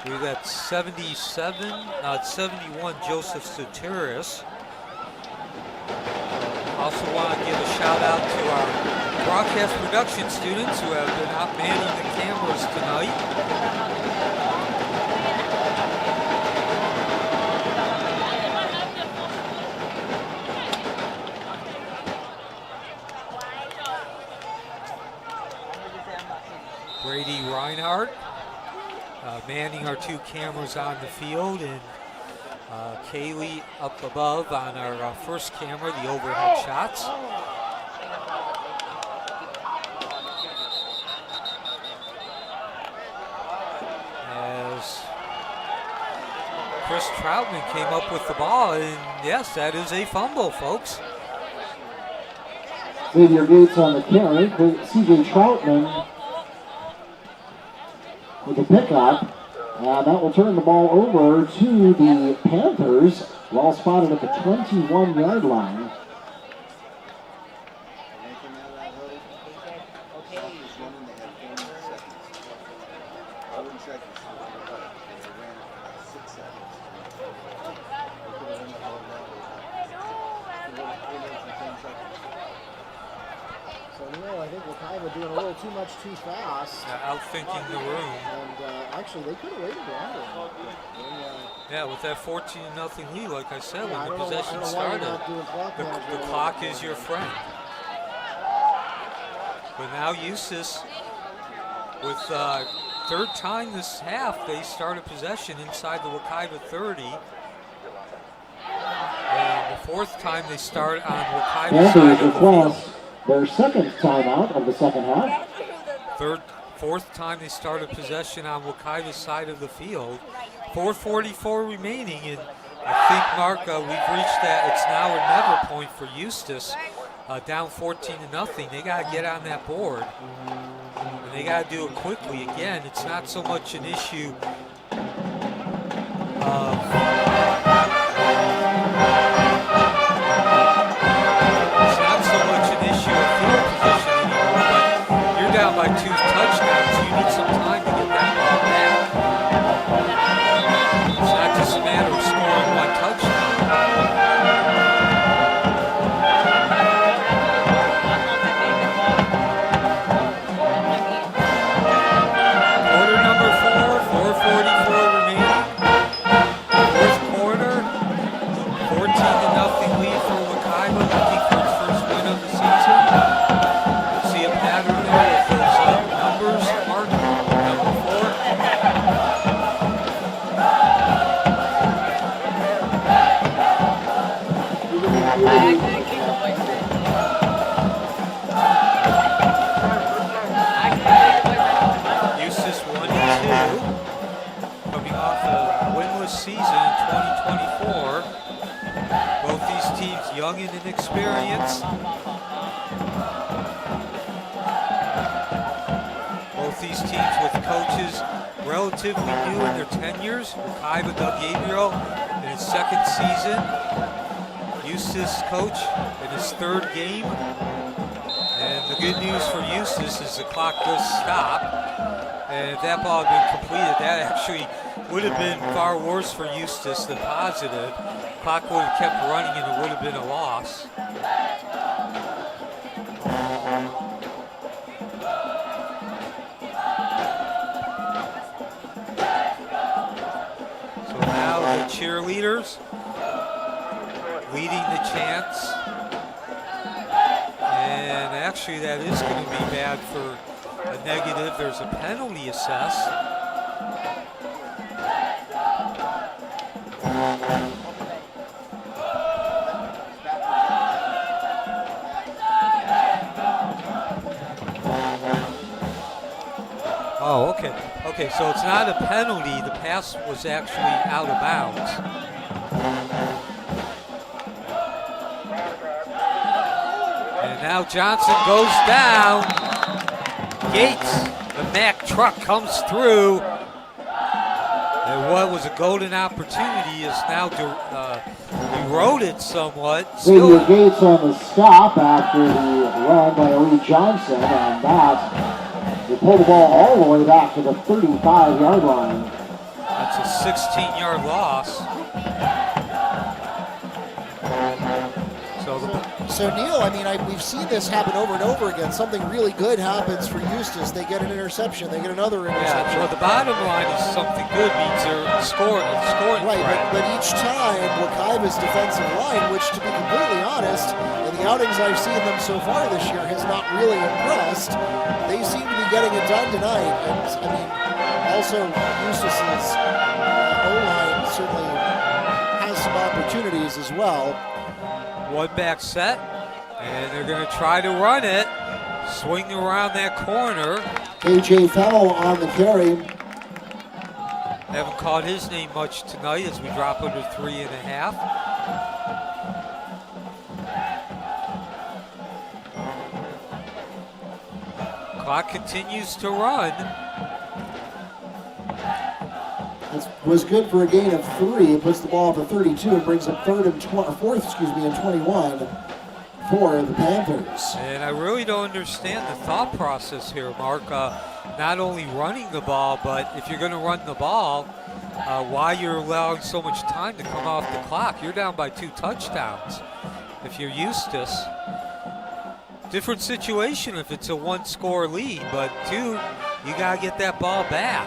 We've got 71, Joseph Soteris. Also want to give a shout out to our broadcast production students who have been out manning the cameras tonight. Brady Reinhardt manning our 2 cameras on the field, and Kaylee up above on our first camera, the overhead shots. As Chris Troutman came up with the ball, and yes, that is a fumble, folks. Xavier Gates on the carry. C.J. Troutman with the pickup. And that will turn the ball over to the Panthers. Ball spotted at the 21-yard line. I think Wakiva doing a little too much too fast. Outthinking the room. And I actually, they could have waited longer. Yeah, with that 14-0 lead, like I said, Yeah, I when don't the know why- I possession don't know why you're started, not doing clock the management. clock is your friend. But now Eustis, with third time this half, they started possession inside the Wakiva 30. And the fourth time they start on Wakiva Panthers side of the field. request their second timeout of the second half. Fourth time they started possession on Wakiva's side of the field. 4:44 remaining, and I think, Mark, we've reached that. It's now or never point for Eustis. Down 14-0. They got to get on that board, and they got to do it quickly. Again, it's not so much an issue of field position anymore, but you're down by 2 touchdowns. You need some time to get that ball back. It's not just a matter of scoring 1 touchdown. Quarter number 4, 4:44 remaining. Fourth quarter, 14-0 lead for Wakiva, looking for its first win of the season. See a pattern there with those numbers. Mark, number 4. Eustis 1-2, coming off a winless season in 2024. Both these teams young and inexperienced. Both these teams with coaches relatively new in their tenures. Wakiva, Doug Gabriel in his second season. Eustis coach in his third game. And the good news for Eustis is the clock does stop. And if that ball had been completed, that actually would have been far worse for Eustis than positive. Clock would have kept running and it would have been a loss. So now the cheerleaders leading the chants. And actually that is going to be bad for a negative. There's a penalty assessed. Oh, okay. Okay, so it's not a penalty. The pass was actually out of bounds. And now Johnson goes down. Gates, the Mack truck comes through. And what was a golden opportunity is now eroded somewhat. Xavier Gates on the stop after the run by Lee Johnson, and that they pull the ball all the way back to the 35-yard line. That's a 16-yard loss. So Neil, I mean, we've seen this happen over and over again. Something really good happens for Eustis. They get an interception. They get another interception. Yeah, well, the bottom line is something good means they're scoring right, threat. but each time, Wakiva's defensive line, which to be completely honest, in the outings I've seen them so far this year, has not really impressed. They seem to be getting it done tonight. And I mean, also Eustis's O-line certainly has some opportunities as well. One back set, and they're going to try to run it. Swing around that corner. A.J. Fennell on the carry. Haven't called his name much tonight as we drop under 3.5. Clock continues to run. It was good for a gain of 3. It puts the ball up to 32 and brings up fourth, and 21 for the Panthers. And I really don't understand the thought process here, Mark. Not only running the ball, but if you're going to run the ball, why you're allowing so much time to come off the clock? You're down by 2 touchdowns. If you're Eustis, different situation if it's a 1-score lead, but 2, you got to get that ball back.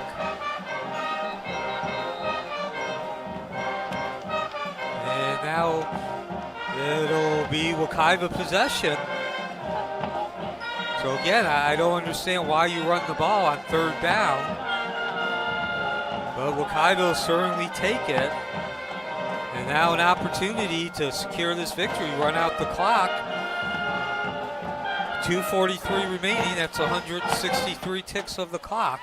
now it'll be Wakiva possession. So again, I don't understand why you run the ball on third down. But Wakiva will certainly take it. And now an opportunity to secure this victory, run out the clock. 2:43 remaining, that's 163 ticks of the clock.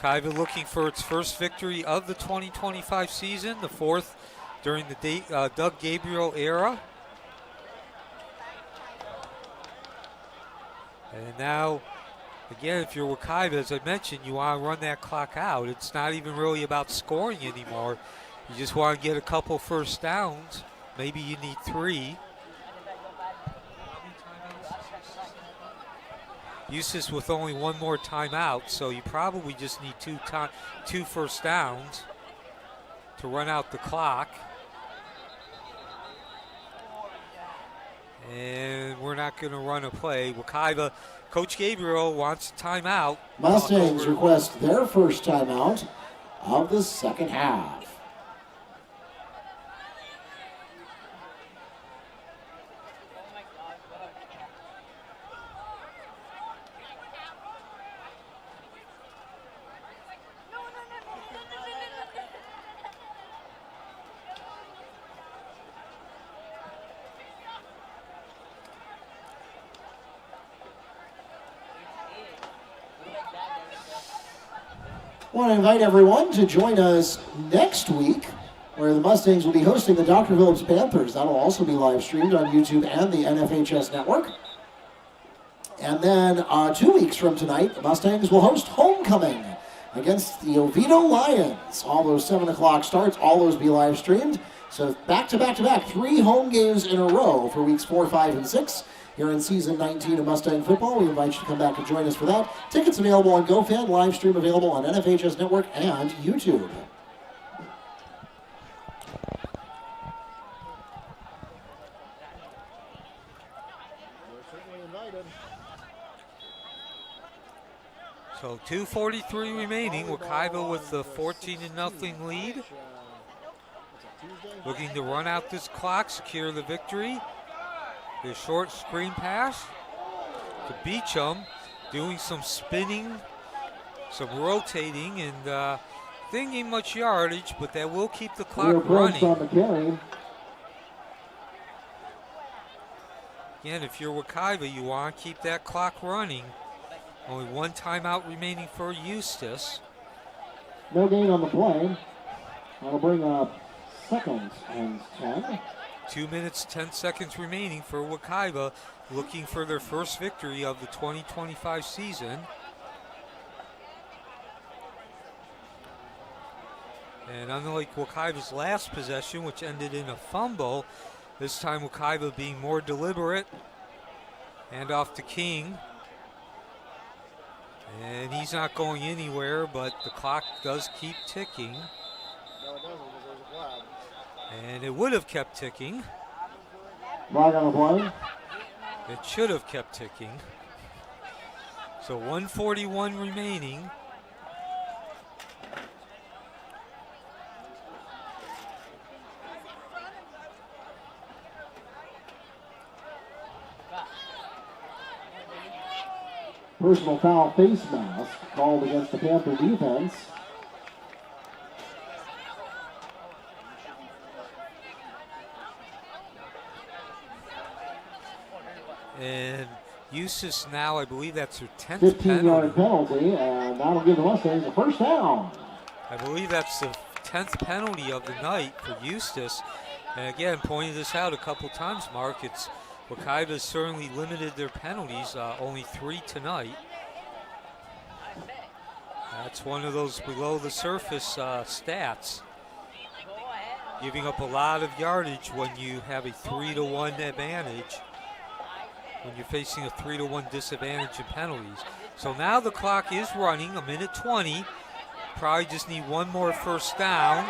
Wakiva looking for its first victory of the 2025 season, the fourth during the Doug Gabriel era. And now, again, if you're Wakiva, as I mentioned, you want to run that clock out. It's not even really about scoring anymore. You just want to get a couple first downs. Maybe you need 3. Eustis with only 1 more timeout, so you probably just need 2 first downs to run out the clock. And we're not going to run a play. Wakiva, Coach Gabriel wants a timeout. Mustangs request their first timeout of the second half. I want to invite everyone to join us next week, where the Mustangs will be hosting the Dr. Phillips Panthers. That'll also be live streamed on YouTube and the NFHS network. And then 2 weeks from tonight, the Mustangs will host homecoming against the Oviedo Lions. All those 7 o'clock starts, all those be live streamed. So back to back to back, 3 home games in a row for weeks 4, 5, and 6. Here in season 19 of Mustang football. We invite you to come back and join us for that. Tickets available on GoFan, live stream available on NFHS Network and YouTube. So 2:43 remaining. Wakiva with the 14-0 lead. Looking to run out this clock, secure the victory. The short screen pass to Beecham, doing some spinning, some rotating, and didn't gain much yardage, but that will keep the clock running. On the carry. Again, if you're Wakiva, you want to keep that clock running. Only 1 timeout remaining for Eustis. No gain on the play. That'll bring up 2nd and 10. 2 minutes, 10 seconds remaining for Wakiva, looking for their first victory of the 2025 season. And unlike Wakiva's last possession, which ended in a fumble, this time Wakiva being more deliberate. Hand off to King. And he's not going anywhere, but the clock does keep ticking. No, it doesn't, because there's a flag. And it would have kept ticking. Flag on the play. It should have kept ticking. So 1:41 remaining. Personal foul face mask called against the Panther defense. And Eustis now, I believe that's her 10th 15-yard penalty. penalty, and that'll give the Mustangs a first down. I believe that's the 10th penalty of the night for Eustis. And again, pointed this out a couple times, Mark. It's Wakiva's certainly limited their penalties, only 3 tonight. That's one of those below the surface stats. Giving up a lot of yardage when you have a 3-1 advantage. When you're facing a 3-1 disadvantage in penalties. So now the clock is running, 1:20. Probably just need 1 more first down.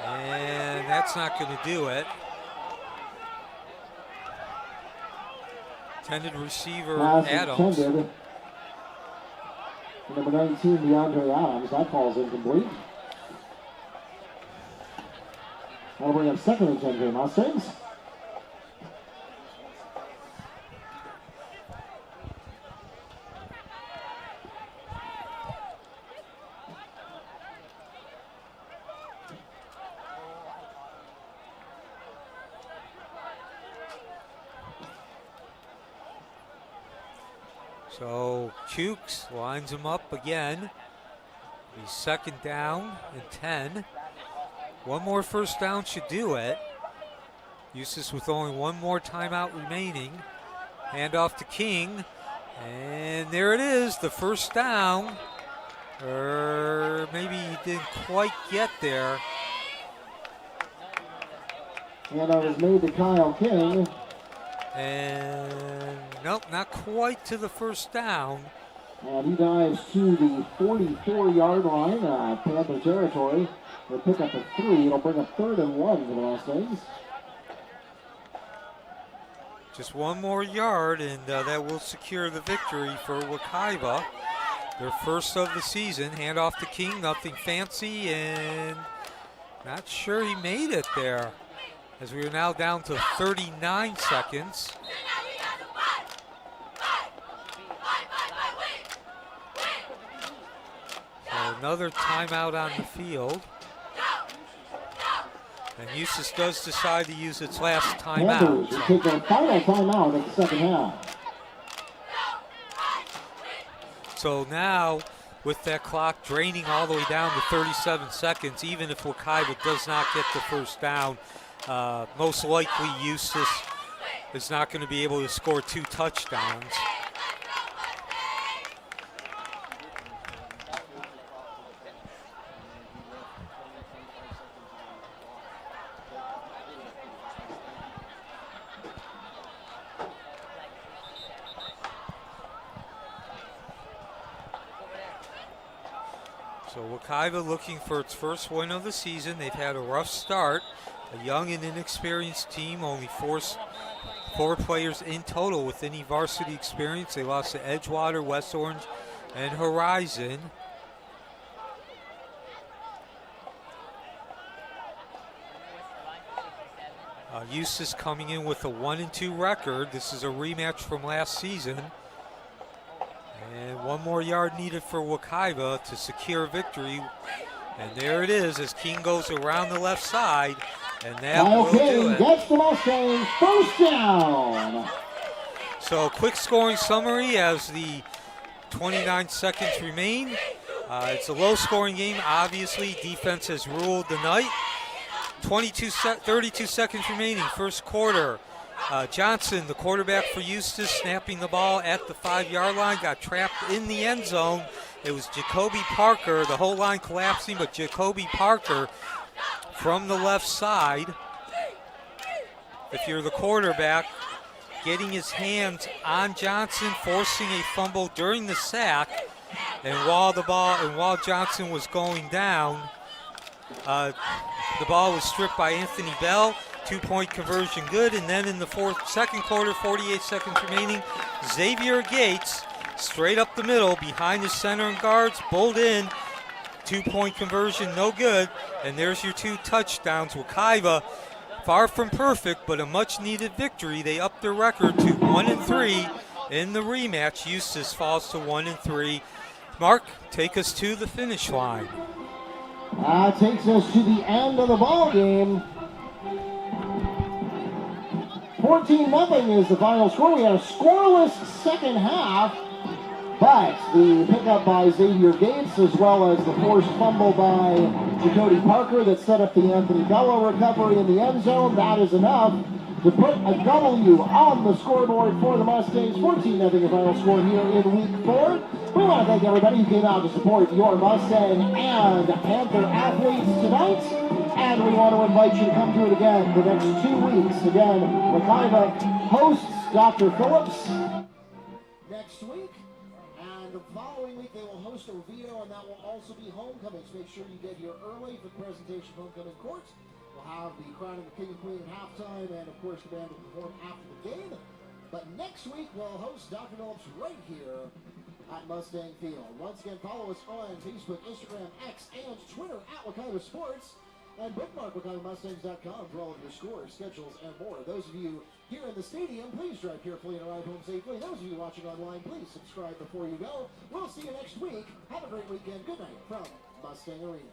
And that's not going to do it. Intended receiver Pass Adams. intended. Number 19, DeAndre Adams. That call's incomplete. That'll bring up second and 10 for the Mustangs. So Chooks lines him up again. He's second down and 10. One more first down should do it. Eustis with only one more timeout remaining. Handoff to King. And there it is, the first down. Or maybe he didn't quite get there. Handoff is made to Kyle King. And nope, not quite to the first down. And he dives to the 44-yard line, Panther territory. They'll pick up a 3. It'll bring up 3rd and 1 for the Mustangs. Just one more yard, and that will secure the victory for Wakiva. Their first of the season. Handoff to King, nothing fancy, and not sure he made it there, as we are now down to 39 seconds. So another timeout on the field. And Eustis does decide to use its last timeout. Panthers will take their final timeout in the second half. So now, with that clock draining all the way down to 37 seconds, even if Wakiva does not get the first down, most likely Eustis is not going to be able to score 2 touchdowns. So Wakiva looking for its first win of the season. They've had a rough start. A young and inexperienced team, only four players in total with any varsity experience. They lost to Edgewater, West Orange, and Horizon. Eustis coming in with a 1-2 record. This is a rematch from last season. And one more yard needed for Wakiva to secure victory. And there it is as King goes around the left side. And that will do it. Gets the Mustangs first down. So quick scoring summary as the 29 seconds remain. It's a low scoring game. Obviously, defense has ruled the night. 32 seconds remaining, first quarter. Johnson, the quarterback for Eustis, snapping the ball at the 5-yard line, got trapped in the end zone. It was Jacoby Parker, the whole line collapsing, but Jacoby Parker from the left side, if you're the quarterback, getting his hands on Johnson, forcing a fumble during the sack, and while Johnson was going down, the ball was stripped by Anthony Bell. 2-point conversion good, and then in the second quarter, 48 seconds remaining, Xavier Gates, straight up the middle, behind his center and guards, bowled in, 2-point conversion, no good, and there's your 2 touchdowns. Wakiva, far from perfect, but a much-needed victory. They upped their record to 1-3 in the rematch. Eustis falls to 1-3. Mark, take us to the finish line. Takes us to the end of the ball game. 14-0 is the final score. We had a scoreless second half, but the pickup by Xavier Gates, as well as the forced fumble by Jacoby Parker that set up the Anthony Bello recovery in the end zone, that is enough to put a W on the scoreboard for the Mustangs. 14-0 the final score here in Week 4. We want to thank everybody who came out to support your Mustang and Panther athletes tonight. And we want to invite you to come to it again the next 2 weeks. Again, Wakiva hosts Dr. Phillips next week. And the following week they will host Oviedo, and that will also be homecoming. So make sure you get here early for the presentation of homecoming court. We'll have the crowning of King and Queen at halftime, and of course the band will perform after the game. But next week we'll host Dr. Phillips right here at Mustang Field. Once again, follow us on Facebook, Instagram, X, and Twitter at Wakiva Sports. And bookmark WakivaMustangs.com for all of your scores, schedules, and more. Those of you here in the stadium, please drive carefully and arrive home safely. Those of you watching online, please subscribe before you go. We'll see you next week. Have a great weekend. Good night from Mustang Arena.